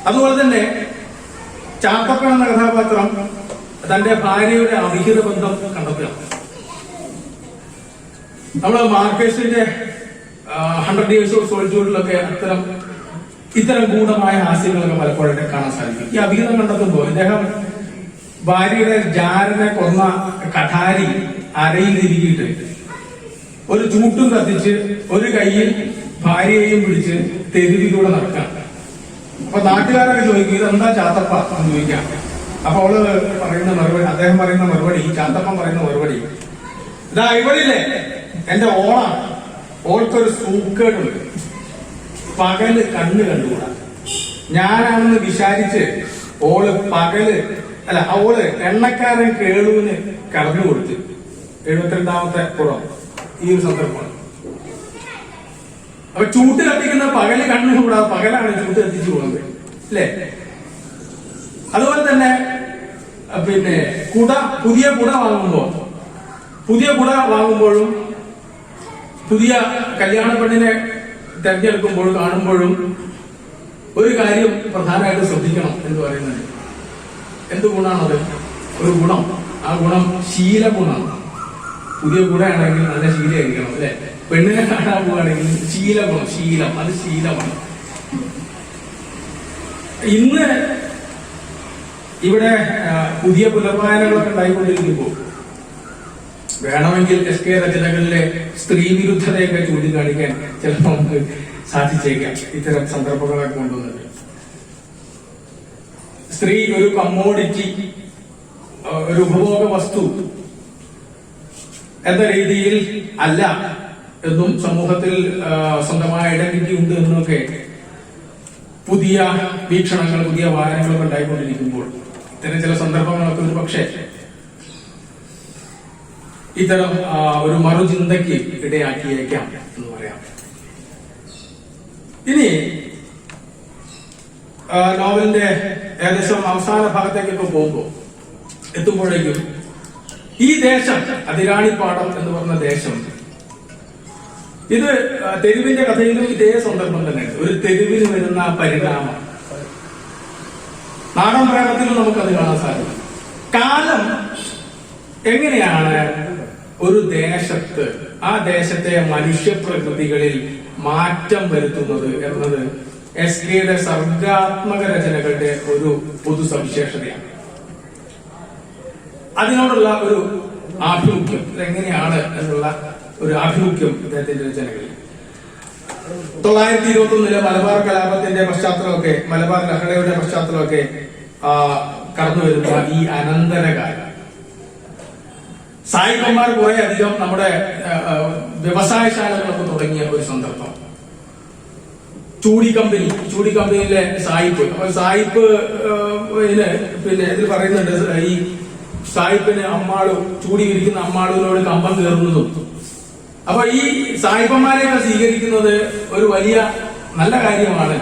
അതുപോലെ തന്നെ ചാത്തപ്പൻ എന്ന കഥാപാത്രം തന്റെ ഭാര്യയുടെ അവിഹിത ബന്ധം കണ്ടെത്തുക. നമ്മള് മാർക്കേസിന്റെ 100 Years of Solitudeലൊക്കെ ഇത്തരം ഗൂഢമായ ഹാസ്യങ്ങളൊക്കെ പലപ്പോഴൊക്കെ കാണാൻ സാധിക്കും. ഈ അവിഹിതം കണ്ടെത്തുമ്പോൾ ഇദ്ദേഹം ഭാര്യയുടെ ജാരനെ കൊന്ന കഠാരി അരയിൽ തിരികിയിട്ട് ഒരു ചൂട്ടും കത്തിച്ച് ഒരു കയ്യിൽ ഭാര്യയെയും പിടിച്ച് തെരുവിലൂടെ നടക്കാം. അപ്പൊ നാട്ടുകാരൊക്കെ ചോദിക്കും, ഇതെന്താ ചാത്തപ്പ എന്ന് ചോദിക്കാം. അപ്പൊ അവള് പറയുന്ന മറുപടി, അദ്ദേഹം പറയുന്ന മറുപടി, ചാത്തപ്പൻ പറയുന്ന മറുപടി, ഇതാ ഇവളില്ലേ എന്റെ ഓളാണ്, ഓൾക്കൊരു സൂക്കേടുണ്ട്, പകല് കണ്ണ് കണ്ടുകൂടാ. ഞാനാണെന്ന് വിചാരിച്ച് ഓള് അവള് എണ്ണക്കാരൻ കേളുവിന് കടന്നു കൊടുത്ത് 72ാമത്തെ പുറം ഈ ഒരു സന്ദർഭമാണ്. അപ്പൊ ചൂട്ട് കത്തിക്കുന്ന പകല് കണ്ണ് കൂടാതെ പകലാണ് ചൂട്ട് കത്തിച്ചു പോകുന്നത്, അല്ലേ? അതുപോലെ തന്നെ പിന്നെ പുതിയ കുട വാങ്ങുമ്പോഴും പുതിയ കല്യാണ പെണ്ണിനെ തെരഞ്ഞെടുക്കുമ്പോഴും കാണുമ്പോഴും ഒരു കാര്യം പ്രധാനമായിട്ട് ശ്രദ്ധിക്കണം എന്ന് പറയുന്നത്. എന്ത് ഗുണമാണത്? ഒരു ഗുണം. ആ ഗുണം ശീലഗുണമാണ്. പുതിയ ഗുണമാണെങ്കിൽ നല്ല ശീലമായിരിക്കണം അല്ലെ? പെണ്ണിനെ കാണാൻ പോവുകയാണെങ്കിൽ ശീലഗുണം, ശീലം, അത് ശീലമാണ്. ഇന്ന് ഇവിടെ പുതിയ പുനർവായനകളൊക്കെ ഉണ്ടായിക്കൊണ്ടിരിക്കുമ്പോൾ വേണമെങ്കിൽ SK രചനകളിലെ സ്ത്രീ വിരുദ്ധതയൊക്കെ ചൂണ്ടിക്കാണിക്കാൻ ചിലപ്പോൾ നമുക്ക് സാധിച്ചേക്കാം. ഇത്തരം സന്ദർഭങ്ങളൊക്കെ കൊണ്ടുവന്നത് സ്ത്രീ ഒരു കമ്മോഡിറ്റി, ഒരു ഉപഭോഗ വസ്തു എന്ന രീതിയിൽ അല്ല എന്നും സമൂഹത്തിൽ സ്വന്തമായ ഐഡന്റിറ്റി ഉണ്ട് എന്നൊക്കെ പുതിയ വീക്ഷണങ്ങൾ, പുതിയ വായനകളൊക്കെ ഉണ്ടായിക്കൊണ്ടിരിക്കുമ്പോൾ ഇത്തരം ചില സന്ദർഭങ്ങളൊക്കെ ഒരു പക്ഷേ ഇത്തരം ഒരു മറുചിന്തയ്ക്ക് ഇടയാക്കിയേക്കാം എന്ന് പറയാം. ഇനി നോവലിന്റെ ഏകദേശം അവസാന ഭാഗത്തേക്കൊക്കെ എത്തുമ്പോഴേക്കും ഈ ദേശം, അതിരാണിപ്പാടം എന്ന് പറഞ്ഞ ദേശം, ഇത് തെരുവിന്റെ കഥയിലും ഇതേ സന്ദർഭം തന്നെയാണ്. ഒരു തെരുവിന് വരുന്ന പരിണാമം നാടൻ പ്രേമത്തിലും നമുക്കത് കാണാൻ സാധിക്കും. കാലം എങ്ങനെയാണ് ഒരു ദേശത്ത്, ആ ദേശത്തെ മനുഷ്യപ്രകൃതികളിൽ മാറ്റം വരുത്തുന്നത് എന്നത് SKയുടെ സർഗാത്മക രചനകളുടെ ഒരു പൊതു സവിശേഷതയാണ്. അതിനോടുള്ള ഒരു ആഭിമുഖ്യം, ഇതെങ്ങനെയാണ് എന്നുള്ള ഒരു ആഭിമുഖ്യം ഇദ്ദേഹത്തിന്റെ രചനകളിൽ. 921 മലബാർ കലാപത്തിന്റെ പശ്ചാത്തലമൊക്കെ, മലബാർ ലഹളയുടെ പശ്ചാത്തലമൊക്കെ കടന്നു വരുന്ന ഈ അനന്തരകാലം സായിപ്പന്മാർ കുറെ അധികം നമ്മുടെ വ്യവസായശാലകളൊക്കെ തുടങ്ങിയ ഒരു സന്ദർഭം. ചൂടിക്കമ്പനിയിലെ സായിപ്പ്, അപ്പൊ സായിപ്പ് പിന്നെ ഇതിൽ പറയുന്നുണ്ട്, ഈ സായിപ്പിന് ചൂടി വിരിക്കുന്ന അമ്മാളുവിനോട് കമ്പം കയറുന്നതും. അപ്പൊ ഈ സായിപ്പന്മാരെയൊക്കെ സ്വീകരിക്കുന്നത് ഒരു വലിയ നല്ല കാര്യമാണ്,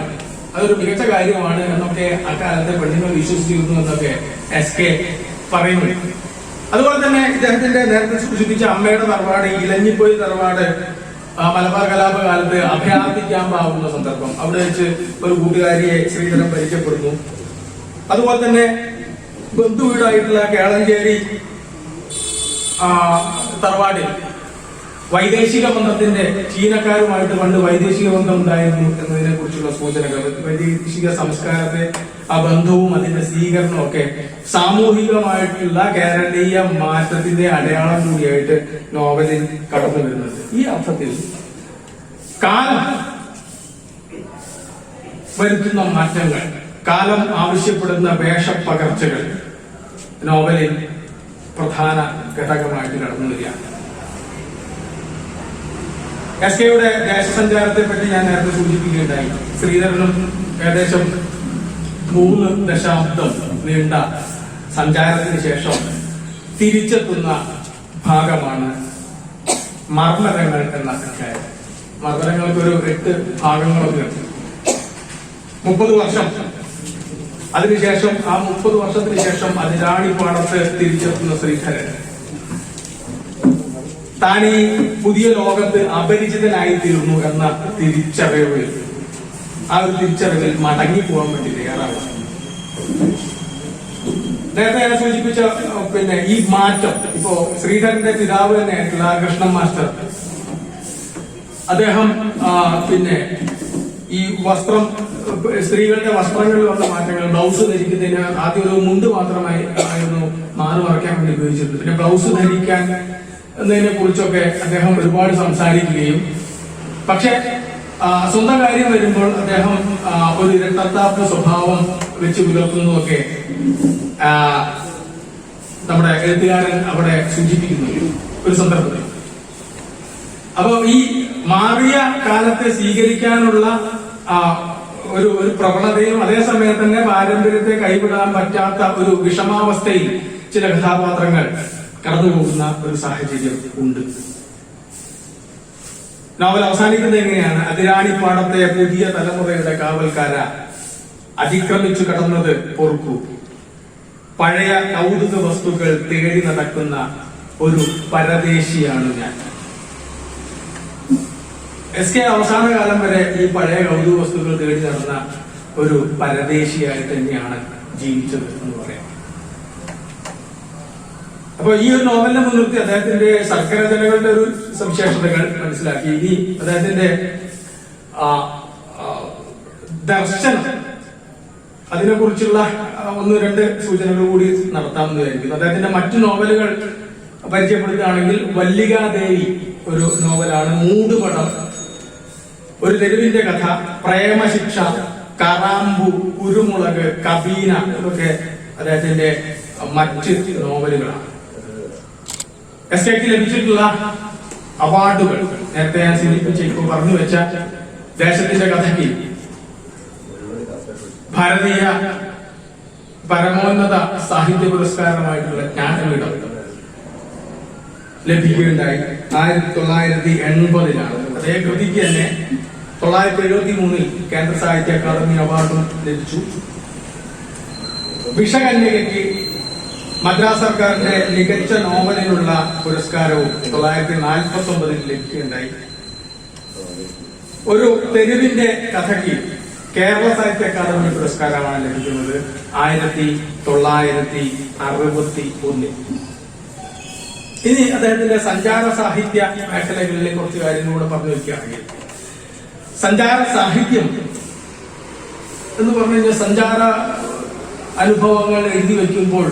അതൊരു മികച്ച കാര്യമാണ് എന്നൊക്കെ അക്കാലത്തെ പെണ്ണുങ്ങൾ വിശ്വസിച്ചിരുന്നു എന്നൊക്കെ SK പറയുന്നു. അതുപോലെ തന്നെ ഇദ്ദേഹത്തിന്റെ നേരത്തെ സൂചിപ്പിച്ച അമ്മയുടെ തറവാട്, ഇലഞ്ഞിപ്പോയി തറവാട് മലബാർ കലാപകാലത്ത് അഭയാർത്ഥിക്കാമ്പാവുന്ന സന്ദർഭം. അവിടെ വെച്ച് ഒരു കൂട്ടുകാരിയെ ശ്രീധരൻ പരിചയപ്പെടുന്നു. അതുപോലെ തന്നെ ബന്ധുവീടായിട്ടുള്ള കേളഞ്ചേരി തറവാടിൽ വൈദേശിക ബന്ധത്തിന്റെ, ചീനക്കാരുമായിട്ട് പണ്ട് വൈദേശിക ബന്ധം ഉണ്ടായിരുന്നു എന്നതിനെ കുറിച്ചുള്ള സൂചനകൾ, വൈദേശിക സംസ്കാരത്തെ ആ ബന്ധവും അതിന്റെ സ്വീകരണവും ഒക്കെ സാമൂഹികമായിട്ടുള്ള കേരളീയ മാറ്റത്തിന്റെ അടയാളം കൂടിയായിട്ട് നോവലിൽ കടന്നു വരുന്നത്. ഈ അർത്ഥത്തിൽ കാലം വരുത്തുന്ന മാറ്റങ്ങൾ, കാലം ആവശ്യപ്പെടുന്ന വേഷപ്പകർച്ചകൾ നോവലിൽ പ്രധാന ഘടകമായിട്ട് കടന്നു വരികയാണ്. SKയുടെ ദേശസഞ്ചാരത്തെ പറ്റി ഞാൻ നേരത്തെ സൂചിപ്പിക്കുകയുണ്ടായി. ശ്രീധരനും ഏകദേശം 3 ദശാബ്ദം നീണ്ട സഞ്ചാരത്തിന് ശേഷം തിരിച്ചെത്തുന്ന ഭാഗമാണ് മർമ്മരങ്ങൾ എന്ന അധ്യായം. മർമ്മരങ്ങൾക്ക് ഒരു 8 ഭാഗങ്ങളൊക്കെ ഉണ്ട്. 30 വർഷം അതിനുശേഷം, ആ 30 വർഷത്തിന് ശേഷം അതിരാണിപ്പാടത്ത് തിരിച്ചെത്തുന്ന ശ്രീധരൻ താൻ ഈ പുതിയ ലോകത്ത് അപരിചിതനായിത്തീരുന്നു എന്ന തിരിച്ചറിവ്, ആ ഒരു തിരിച്ചറിവിൽ മടങ്ങിപ്പോകാൻ വേണ്ടി തയ്യാറാണ്. നേരത്തെ ഞാൻ സൂചിപ്പിച്ച ഈ മാറ്റം, ഇപ്പോ ശ്രീധരന്റെ പിതാവ് തന്നെ ആയിട്ടുള്ള കൃഷ്ണൻ മാസ്റ്റർ, അദ്ദേഹം ഈ വസ്ത്രം, സ്ത്രീകളുടെ വസ്ത്രങ്ങളിൽ വന്ന മാറ്റങ്ങൾ, ബ്ലൗസ് ധരിക്കുന്നതിന് ആദ്യം ഒരു മുണ്ട് മാത്രമായി ആയിരുന്നു മാറി മറയ്ക്കാൻ വേണ്ടി ഉപയോഗിച്ചിരുന്നത്. പിന്നെ ബ്ലൗസ് ധരിക്കാൻ എന്നതിനെ കുറിച്ചൊക്കെ അദ്ദേഹം ഒരുപാട് സംസാരിക്കുകയും, പക്ഷെ സ്വന്തം കാര്യം വരുമ്പോൾ അദ്ദേഹം ഒരു ഇരട്ടത്താപ്പ് സ്വഭാവം വെച്ച് പുലർത്തുന്നതൊക്കെ നമ്മുടെ എഴുത്തുകാരൻ അവിടെ സൂചിപ്പിക്കുന്നു ഒരു സന്ദർഭത്തിൽ. അപ്പൊ ഈ മാറിയ കാലത്തെ സ്വീകരിക്കാനുള്ള ഒരു പ്രവണതയും അതേസമയം തന്നെ പാരമ്പര്യത്തെ കൈവിടാൻ പറ്റാത്ത ഒരു വിഷമാവസ്ഥയിൽ ചില കഥാപാത്രങ്ങൾ കടന്നുപോകുന്ന ഒരു സാഹചര്യം ഉണ്ട്. നോവൽ അവസാനിക്കുന്നത് എങ്ങനെയാണ്? അതിരാണിപ്പാടത്തെ പുതിയ തലമുറയുടെ കാവൽക്കാര, അതിക്രമിച്ചു കടന്നത് പൊറുക്കൂ, പഴയ കൗതുക വസ്തുക്കൾ തേടി നടക്കുന്ന ഒരു പരദേശിയാണ് ഞാൻ. SK അവസാന കാലം വരെ ഈ പഴയ കൗതുക വസ്തുക്കൾ തേടി നടന്ന ഒരു പരദേശിയായിട്ട് തന്നെയാണ് ജീവിച്ചത് എന്ന് പറയാം. അപ്പൊ ഈ ഒരു നോവലിനെ മുൻനിർത്തി അദ്ദേഹത്തിന്റെ സർഗരചനകളുടെ ഒരു സവിശേഷതകൾ മനസ്സിലാക്കി. ഇനി അദ്ദേഹത്തിന്റെ ദർശനം, അതിനെക്കുറിച്ചുള്ള ഒന്ന് രണ്ട് സൂചനകൾ കൂടി നടത്താമെന്ന് വിചാരിക്കുന്നു. അദ്ദേഹത്തിന്റെ മറ്റു നോവലുകൾ പരിചയപ്പെടുത്തുകയാണെങ്കിൽ വല്ലികാദേവി ഒരു നോവലാണ്, മൂടുപടം, ഒരു തെരുവിന്റെ കഥ, പ്രേമശിക്ഷ, കറാമ്പു, കുരുമുളക്, കബീന ഇതൊക്കെ അദ്ദേഹത്തിന്റെ മറ്റ് നോവലുകളാണ്. SKക്ക് ലഭിച്ചിട്ടുള്ള അവാർഡുകൾ നേരത്തെ ഞാൻ സൂചിപ്പിച്ച ഇപ്പോൾ പറഞ്ഞു വെച്ച ദേശത്തിന്റെ കഥയ്ക്ക് ഭാരതീയ പരമോന്നത സാഹിത്യ പുരസ്കാരമായിട്ടുള്ള ജ്ഞാനപീഠം ലഭിക്കുകയുണ്ടായി 1980-ലാണ്. അതേ കൃതിക്ക് തന്നെ 1973 കേന്ദ്ര സാഹിത്യ അക്കാദമി അവാർഡും ലഭിച്ചു. വിഷകന്യകയ്ക്ക് മദ്രാസ് സർക്കാരിന്റെ മികച്ച നോവലിനുള്ള പുരസ്കാരവും 1949 ലഭിക്കുകയുണ്ടായി. ഒരു തെരുവിന്റെ കഥയ്ക്ക് കേരള സാഹിത്യ അക്കാദമി പുരസ്കാരമാണ് ലഭിക്കുന്നത് 1961. ഇനി അദ്ദേഹത്തിന്റെ സഞ്ചാര സാഹിത്യ മേഖലകളിലെ കുറച്ച് കാര്യങ്ങളൂടെ പറഞ്ഞു വയ്ക്കുകയാണെങ്കിൽ, സഞ്ചാര സാഹിത്യം എന്ന് പറഞ്ഞു കഴിഞ്ഞാൽ സഞ്ചാര അനുഭവങ്ങൾ എഴുതി വയ്ക്കുമ്പോൾ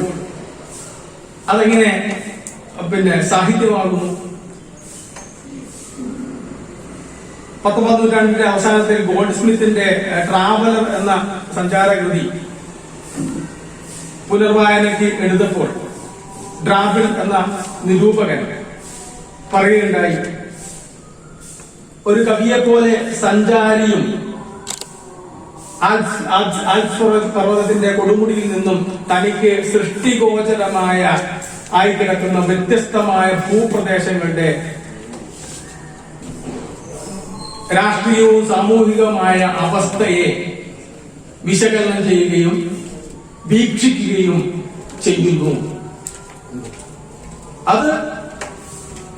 അതെങ്ങനെ സാഹിത്യമാകുന്നു? 19ാം നൂറ്റാണ്ടിന്റെ അവസാനത്തിൽ ഗോൾഡ് സ്മിത്തിന്റെ ട്രാവലർ എന്ന സഞ്ചാരകൃതി പുനർവായനയ്ക്ക് എടുത്തപ്പോൾ ഡ്രാവിഡ് എന്ന നിരൂപകൻ പറയുകയുണ്ടായി, ഒരു കവിയെ പോലെ സഞ്ചാരിയും ആൽപ്സ് പർവ്വതത്തിന്റെ കൊടുമുടിയിൽ നിന്നും തനിക്ക് സൃഷ്ടിഗോചരമായ ആയി കിടക്കുന്ന വ്യത്യസ്തമായ ഭൂപ്രദേശങ്ങളുടെ രാഷ്ട്രീയവും സാമൂഹികമായ അവസ്ഥയെ വിശകലനം ചെയ്യുകയും വീക്ഷിക്കുകയും ചെയ്യുന്നു. അത്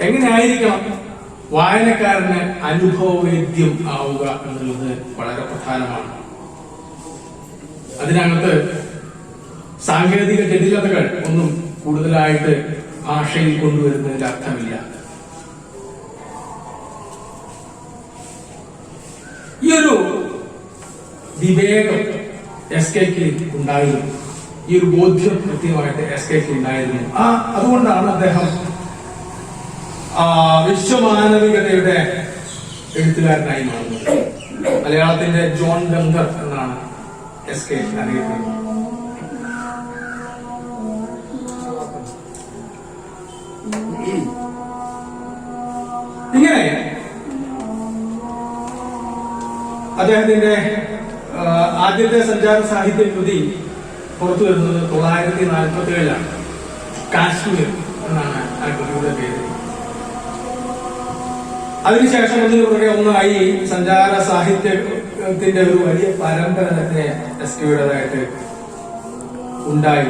എങ്ങനെയായിരിക്കണം? വായനക്കാരന് അനുഭവവേദ്യം ആവുക എന്നുള്ളത് വളരെ പ്രധാനമാണ്. അതിനകത്ത് സാങ്കേതിക ജടിലതകൾ ഒന്നും കൂടുതലായിട്ട് ഭാഷയിൽ കൊണ്ടുവരുന്നതിന്റെ അർത്ഥമില്ല. ഈ ഒരു വിവേകം SKക്ക് ഉണ്ടായിരുന്നു, ഈ ഒരു ബോധ്യം കൃത്യമായിട്ട് SKക്ക് ഉണ്ടായിരുന്നു. അതുകൊണ്ടാണ് അദ്ദേഹം വിശ്വമാനവികതയുടെ എഴുത്തുകാരനായി മാറുന്നത്. മലയാളത്തിന്റെ ജോൺ ഗംഗർ എന്നാണ് SK അറിയപ്പെടുന്നത്. ഇങ്ങനെ അദ്ദേഹത്തിന്റെ ആദ്യത്തെ സഞ്ചാര സാഹിത്യ കൃതി പുറത്തു വരുന്നത് 1947-ലാണ്. കാശ്മീർ എന്നാണ് ആ കൃതിയുടെ പേര്. അതിനുശേഷം ഒന്നിനു പുറകെ ഒന്നായി സഞ്ചാര സാഹിത്യത്തിന്റെ ഒരു വലിയ പരമ്പര തന്നെ SKയുടേതായിട്ട് ഉണ്ടായി.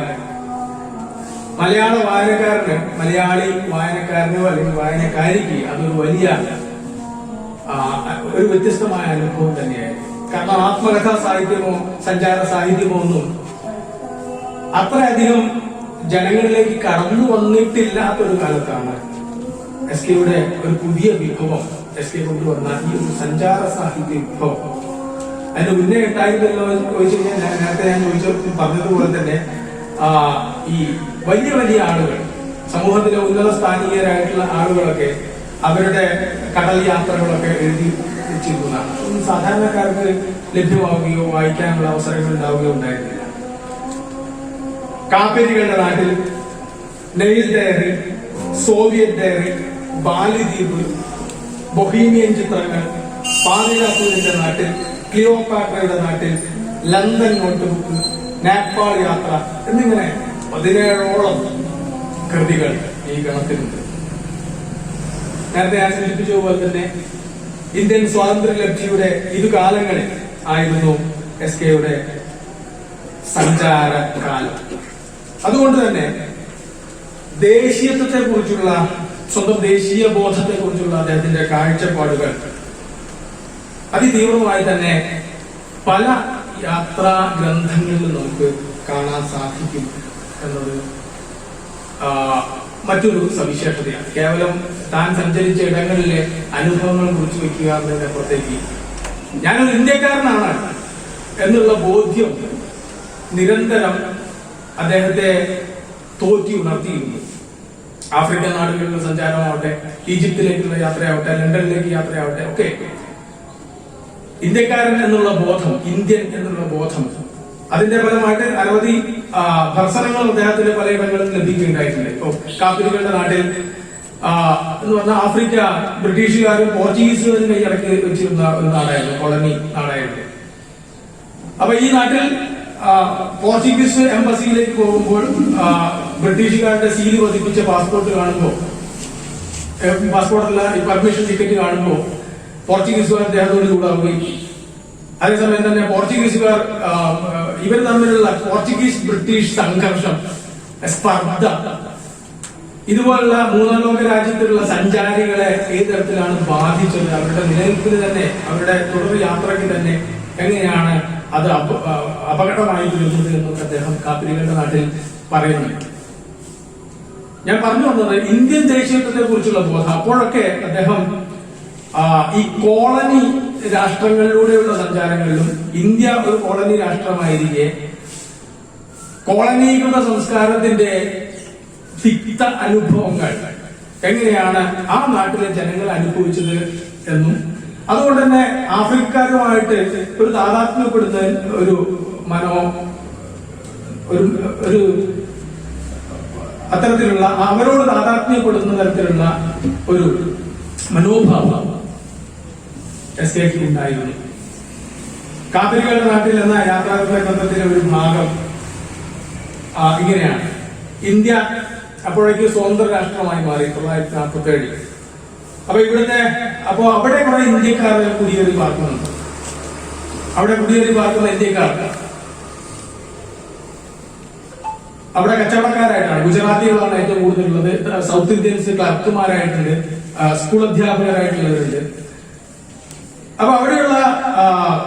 മലയാള വായനക്കാരന്, മലയാളി വായനക്കാരനോ അല്ലെങ്കിൽ വായനക്കാരിക്ക് അതൊരു വലിയ ഒരു വ്യത്യസ്തമായ അനുഭവം തന്നെയായിരുന്നു. കാരണം ആത്മകഥാ സാഹിത്യമോ സഞ്ചാര സാഹിത്യമോ ഒന്നും അത്രയധികം ജനങ്ങളിലേക്ക് കടന്നു വന്നിട്ടില്ലാത്തൊരു കാലത്താണ് SKയുടെ ഒരു പുതിയ വിഭവം SK കൊണ്ടുവന്ന ഈ ഒരു സഞ്ചാര സാഹിത്യ വിഭവം. അതിന് മുന്നേ ഉണ്ടായിരുന്നല്ലോ എന്ന് ചോദിച്ചു കഴിഞ്ഞാൽ നേരത്തെ ഞാൻ പറഞ്ഞതുപോലെ തന്നെ ഈ വലിയ വലിയ ആളുകൾ, സമൂഹത്തിലെ ഉന്നത സ്ഥാനീയരായിട്ടുള്ള ആളുകളൊക്കെ അവരുടെ കടൽ യാത്രകളൊക്കെ എഴുതി വെച്ചിരുന്നതാണ്. സാധാരണക്കാർക്ക് ലഭ്യമാവുകയോ വായിക്കാനുള്ള അവസരങ്ങൾ ഉണ്ടാവുകയോ ഉണ്ടായിരുന്നില്ല. കാപ്പേരികളുടെ നാട്ടിൽ Nile diary, Soviet diary, Balidweep, Bohemian ചിത്രങ്ങൾ, പാതിരാപ്പൂരിന്റെ നാട്ടിൽ, ക്ലിയോപാട്രയുടെ നാട്ടിൽ, ലണ്ടൻ നോട്ട്ബുക്ക്, നേപ്പാൾ യാത്ര എന്നിങ്ങനെ 17ഓളം കൃതികൾ ഈ ഗണത്തിലുണ്ട്. നേരത്തെ ഞാൻ സൂചിപ്പിച്ചതുപോലെ തന്നെ ഇന്ത്യൻ സ്വാതന്ത്ര്യലബ്ധിയുടെ ഇതുകാലങ്ങളിൽ ആയിരുന്നു SKയുടെ സഞ്ചാര കാലം. അതുകൊണ്ട് തന്നെ ദേശീയത്വത്തെ കുറിച്ചുള്ള, സ്വന്തം ദേശീയ ബോധത്തെ കുറിച്ചുള്ള അദ്ദേഹത്തിന്റെ കാഴ്ചപ്പാടുകൾ അതിതീവ്രമായി തന്നെ പല യാത്രാ ഗ്രന്ഥങ്ങളിലും നമുക്ക് കാണാൻ സാധിക്കും എന്നത് മറ്റൊരു സവിശേഷതയാണ്. കേവലം താൻ സഞ്ചരിച്ച ഇടങ്ങളിലെ അനുഭവങ്ങൾ കുറിച്ച് വെക്കുക എന്നതിനപ്പുറത്തേക്ക് ഞാനൊരു ഇന്ത്യക്കാരനാണ് എന്നുള്ള ബോധ്യം നിരന്തരം അദ്ദേഹത്തെ തോറ്റി ഉണർത്തിയിരുന്നു. ആഫ്രിക്കൻ നാടുകളിലുള്ള സഞ്ചാരമാവട്ടെ, ഈജിപ്തിലേക്കുള്ള യാത്രയാവട്ടെ, ലണ്ടനിലേക്ക് യാത്രയാവട്ടെ, ഒക്കെ ഇന്ത്യക്കാരൻ എന്നുള്ള ബോധം, ഇന്ത്യൻ എന്നുള്ള ബോധം, അതിന്റെ ഫലമായിട്ട് അനവധി ഭർസനങ്ങൾ അദ്ദേഹത്തിന്റെ പലയിടങ്ങളിലും ലഭിക്കുകയുണ്ടായിട്ടുണ്ട്. ഇപ്പൊ കാപ്പിരികളുടെ നാട്ടിൽ എന്ന് പറഞ്ഞാൽ ആഫ്രിക്ക ബ്രിട്ടീഷുകാരും പോർച്ചുഗീസുകാരും കൈയടക്കി വെച്ചിരുന്ന ഒരു നാടായിരുന്നു, കോളനി നാടായിരുന്നു. അപ്പൊ ഈ നാട്ടിൽ പോർച്ചുഗീസ് എംബസിയിലേക്ക് പോകുമ്പോൾ ബ്രിട്ടീഷുകാരുടെ സീല് പതിപ്പിച്ച പാസ്പോർട്ട് കാണുമ്പോൾ, പാസ്പോർട്ടല്ല ഈ പെർമിഷൻ ടിക്കറ്റ് കാണുമ്പോൾ പോർച്ചുഗീസുകാർ അദ്ദേഹത്തോട് ചൂടാവുകയും, അതേസമയം തന്നെ പോർച്ചുഗീസുകാർ ഇവർ തമ്മിലുള്ള പോർച്ചുഗീസ് ബ്രിട്ടീഷ് സംഘർഷം, സ്പർദ്ധ, ഇതുപോലുള്ള മൂന്നാം ലോക രാജ്യത്തിലുള്ള സഞ്ചാരികളെ ഏത് തരത്തിലാണ് ബാധിച്ചത്, അവരുടെ നിലനിൽപ്പിന് തന്നെ, അവരുടെ തുടർ യാത്രയ്ക്ക് തന്നെ എങ്ങനെയാണ് അത് അപകടമായി തീരുന്നത് എന്നൊക്കെ അദ്ദേഹം കാപ്പിരികളുടെ നാട്ടിൽ പറയുന്നു. ഞാൻ പറഞ്ഞു വന്നത് ഇന്ത്യൻ ദേശീയത്വത്തെ കുറിച്ചുള്ള ബോധം. അപ്പോഴൊക്കെ അദ്ദേഹം ഈ കോളനി രാഷ്ട്രങ്ങളിലൂടെയുള്ള സഞ്ചാരങ്ങളിലും, ഇന്ത്യ ഒരു കോളനി രാഷ്ട്രമായിരിക്കെ കോളനീകൃത സംസ്കാരത്തിന്റെ തിക്ത അനുഭവങ്ങൾ എങ്ങനെയാണ് ആ നാട്ടിലെ ജനങ്ങൾ അനുഭവിച്ചത് എന്നും, അതുകൊണ്ട് തന്നെ ആഫ്രിക്കക്കാരുമായിട്ട് ഒരു താതാത്മ്യപ്പെടുന്ന ഒരു ഒരു അത്തരത്തിലുള്ള അവരോട് താതാത്മ്യപ്പെടുന്ന തരത്തിലുള്ള ഒരു മനോഭാവം എസ് കെക്ക് ഉണ്ടായിരുന്നു. കാപ്പിരികളുടെ നാട്ടിൽ എന്ന യാത്രാ ഗ്രന്ഥത്തിന്റെ ഒരു ഭാഗം ഇങ്ങനെയാണ്: ഇന്ത്യ അപ്പോഴേക്ക് സ്വതന്ത്ര രാഷ്ട്രമായി മാറി 1947. അപ്പൊ ഇവിടുത്തെ അവിടെ കുറെ ഇന്ത്യക്കാർ കുടിയേറി പാർക്കുന്നുണ്ട്. അവിടെ കുടിയേറി പാർക്കുന്ന ഇന്ത്യക്കാർ അവിടെ കച്ചവടക്കാരായിട്ടാണ്. ഗുജറാത്തികളാണ് ഏറ്റവും കൂടുതലുള്ളത്. സൗത്ത് ഇന്ത്യൻസ് ക്ലർക്കുമാരായിട്ടുണ്ട്, സ്കൂൾ അധ്യാപകരായിട്ടുള്ളവരുണ്ട്. അപ്പൊ അവിടെയുള്ള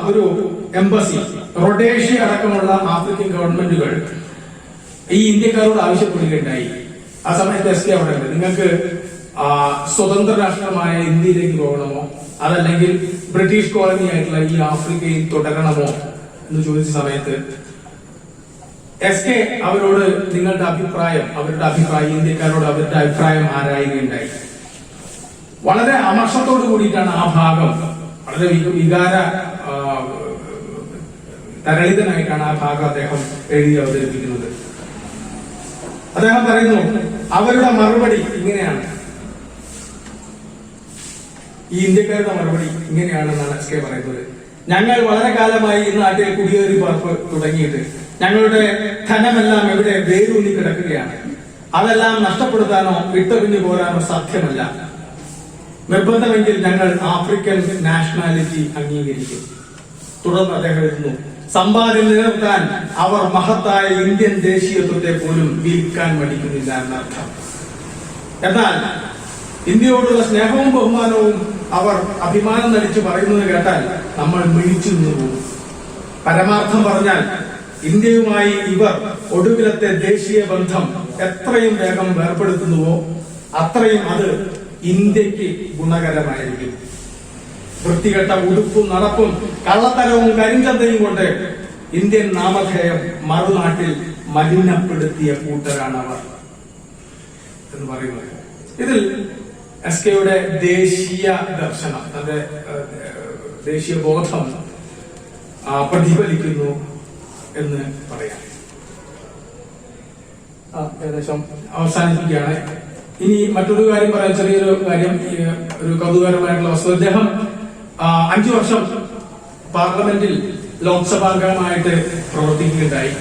ഒരു എംബസി, റൊഡേഷ്യ അടക്കമുള്ള ആഫ്രിക്കൻ ഗവൺമെന്റുകൾ ഈ ഇന്ത്യക്കാരോട് ആവശ്യപ്പെടുകയുണ്ടായി. ആ സമയത്ത് എസ് കെ അവിടെ ഉണ്ട്, നിങ്ങൾക്ക് സ്വതന്ത്ര രാഷ്ട്രമായ ഇന്ത്യയിലേക്ക് പോകണമോ, അതല്ലെങ്കിൽ ബ്രിട്ടീഷ് കോളനി ആയിട്ടുള്ള ഈ ആഫ്രിക്കയിൽ തുടരണമോ എന്ന് ചോദിച്ച സമയത്ത് എസ് കെ അവരോട് അവരുടെ അഭിപ്രായം ഇന്ത്യക്കാരോട് അവരുടെ അഭിപ്രായം ആരായുകയുണ്ടായി. വളരെ അമർഷത്തോടു കൂടിയിട്ടാണ് ആ ഭാഗം, വളരെ വികാര തരളിതനായിട്ടാണ് ആ ഭാഗം അദ്ദേഹം എഴുതി അവതരിപ്പിക്കുന്നത്. അദ്ദേഹം പറയുന്നു, അവരുടെ മറുപടി ഇങ്ങനെയാണ്, ഈ ഇന്ത്യക്കാരുടെ മറുപടി ഇങ്ങനെയാണെന്നാണ് എസ് കെ പറയുന്നത്: ഞങ്ങൾ വളരെ കാലമായി ഈ നാട്ടിൽ കുടിയേറി പാർപ്പ് തുടങ്ങിയിട്ട് ഞങ്ങളുടെ ധനമെല്ലാം ഇവിടെ വേരൂന്നി കിടക്കുകയാണ്. അതെല്ലാം നഷ്ടപ്പെടുത്താനോ വിട്ടൊഴിഞ്ഞു പോരാനോ സാധ്യമല്ല. നിർബന്ധമെങ്കിൽ ഞങ്ങൾ ആഫ്രിക്കൻ നാഷണാലിറ്റി അംഗീകരിക്കും. തുടർന്ന് അദ്ദേഹം എഴുതുന്നു, സമ്പാദ്യം നിലനിർത്താൻ അവർ മഹത്തായ ഇന്ത്യൻ ദേശീയത്വത്തെ പോലും വിൽക്കാൻ മടിക്കുന്നില്ല എന്നർത്ഥം. എന്നാൽ ഇന്ത്യയോടുള്ള സ്നേഹവും ബഹുമാനവും അവർ അഭിമാനം നടിച്ചു പറയുന്നത് കേട്ടാൽ നമ്മൾ മിഴിച്ചു നിന്നു പോകും. പരമാർത്ഥം പറഞ്ഞാൽ ഇന്ത്യയുമായി ഇവർ ഒടുവിലത്തെ ദേശീയ ബന്ധം എത്രയും വേഗം വേർപെടുത്തുന്നുവോ അത്രയും അത് ഇന്ത്യക്ക് ഗുണകരമായിരിക്കും. വൃത്തികെട്ട ഉടുപ്പും നടപ്പും കള്ളത്തരവും കരിഞ്ചന്തയും കൊണ്ട് ഇന്ത്യൻ നാമധേയം മറുനാട്ടിൽ മലിനപ്പെടുത്തിയ കൂട്ടരാണവർ എന്ന് പറയുന്നത്. ഇതിൽ എസ് കെയുടെ ദേശീയ ദർശനം, തന്റെ ദേശീയ ബോധം പ്രതിഫലിക്കുന്നു എന്ന് പറയാം. ഏകദേശം അവസാനിപ്പിക്കുകയാണ്. ഇനി മറ്റൊരു കാര്യം പറയാം, ചെറിയൊരു കാര്യം, ഒരു കൗതുകകരമായിട്ടുള്ള വസ്തു. അദ്ദേഹം 5 വർഷം പാർലമെന്റിൽ ലോക്സഭാംഗമായിട്ട് പ്രവർത്തിക്കുകയുണ്ടായി.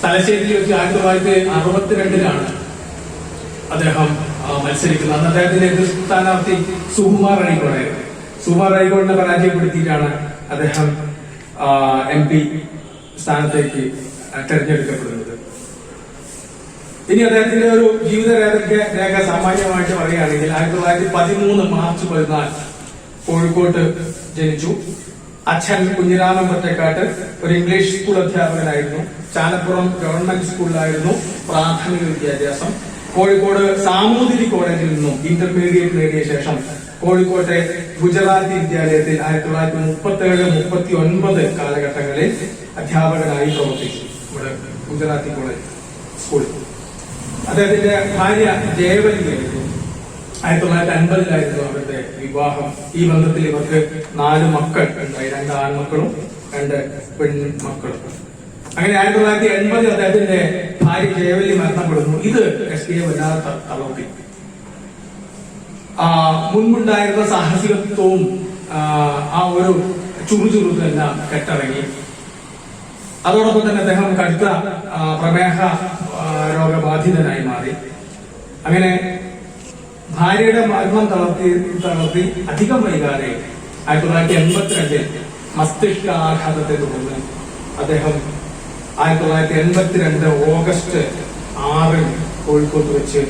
തലശ്ശേരിയിൽ വെച്ച് 1962 അദ്ദേഹം മത്സരിക്കുന്നത്. അന്ന് അദ്ദേഹത്തിന്റെ എതിർ സ്ഥാനാർത്ഥി സുകുമാർ അഴീക്കോടായിരുന്നു. സുകുമാർ അഴീക്കോടിനെ പരാജയപ്പെടുത്തിയിട്ടാണ് അദ്ദേഹം MP സ്ഥാനത്തേക്ക് തെരഞ്ഞെടുക്കപ്പെടുന്നത്. ഇനി അദ്ദേഹത്തിന്റെ ഒരു ജീവിത രേഖ സാമാന്യമായിട്ട് പറയുകയാണെങ്കിൽ 1913 മാർച്ച് 14 കോഴിക്കോട്ട് ജനിച്ചു. അച്ഛൻ കുഞ്ഞിരാമൻ പൊറ്റക്കാട്ട് ഒരു ഇംഗ്ലീഷ് സ്കൂൾ അധ്യാപകനായിരുന്നു. ചാലപ്പുറം ഗവൺമെന്റ് സ്കൂളിലായിരുന്നു പ്രാഥമിക വിദ്യാഭ്യാസം. കോഴിക്കോട് സാമൂതിരി കോളേജിൽ നിന്നും ഇന്റർമീഡിയറ്റ് നേടിയ ശേഷം കോഴിക്കോട്ടെ ഗുജറാത്തി വിദ്യാലയത്തിൽ 1937-39 കാലഘട്ടങ്ങളിൽ അധ്യാപകനായി പ്രവർത്തിച്ചു. ഇവിടെ ഗുജറാത്തി കോളേജ് സ്കൂളിൽ അദ്ദേഹത്തിന്റെ ഭാര്യ ജയവല്ലിയായിരുന്നു. 1950 അവരുടെ വിവാഹം. ഈ ബന്ധത്തിൽ ഇവർക്ക് 4 മക്കൾ ഉണ്ടായി, 2 ആൺമക്കളും 2 പെൺമക്കളും. അങ്ങനെ 1980 അദ്ദേഹത്തിന്റെ ഭാര്യ ജയവല്ലി മരണപ്പെടുന്നു. ഇത് SPയെ വല്ലാതെ തളർത്തി. മുൻപുണ്ടായിരുന്ന സാഹസികത്വവും ആ ഒരു ചുറുചുറുതെല്ലാം കെട്ടടങ്ങി. അതോടൊപ്പം തന്നെ അദ്ദേഹം കടുത്ത പ്രമേഹ രോഗബാധിതനായി മാറി. അങ്ങനെ ഭാര്യയുടെ മരണം തളർത്തി അധികം വൈകാതെ 1982 മസ്തിഷ്ക ആഘാതത്തെ തുടർന്ന് അദ്ദേഹം 1982 ഓഗസ്റ്റ് 6 കോഴിക്കോട്ട് വെച്ച്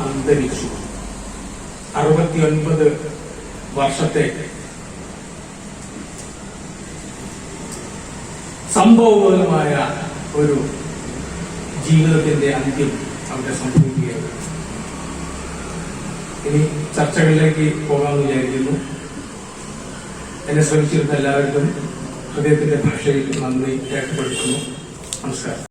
അന്തരിച്ചു. 69 വർഷത്തെ സംഭവപരമായ ഒരു ജീവിതത്തിന്റെ അന്ത്യം അവിടെ സംഭവിക്കുകയാണ്. ഇനി ചർച്ചകളിലേക്ക് പോകാമെന്ന് വിചാരിക്കുന്നു. എന്നെ ശ്രമിച്ചിരുന്ന എല്ലാവർക്കും ഹൃദയത്തിന്റെ ഭാഷയിൽ നന്ദി രേഖപ്പെടുത്തുന്നു. നമസ്കാരം.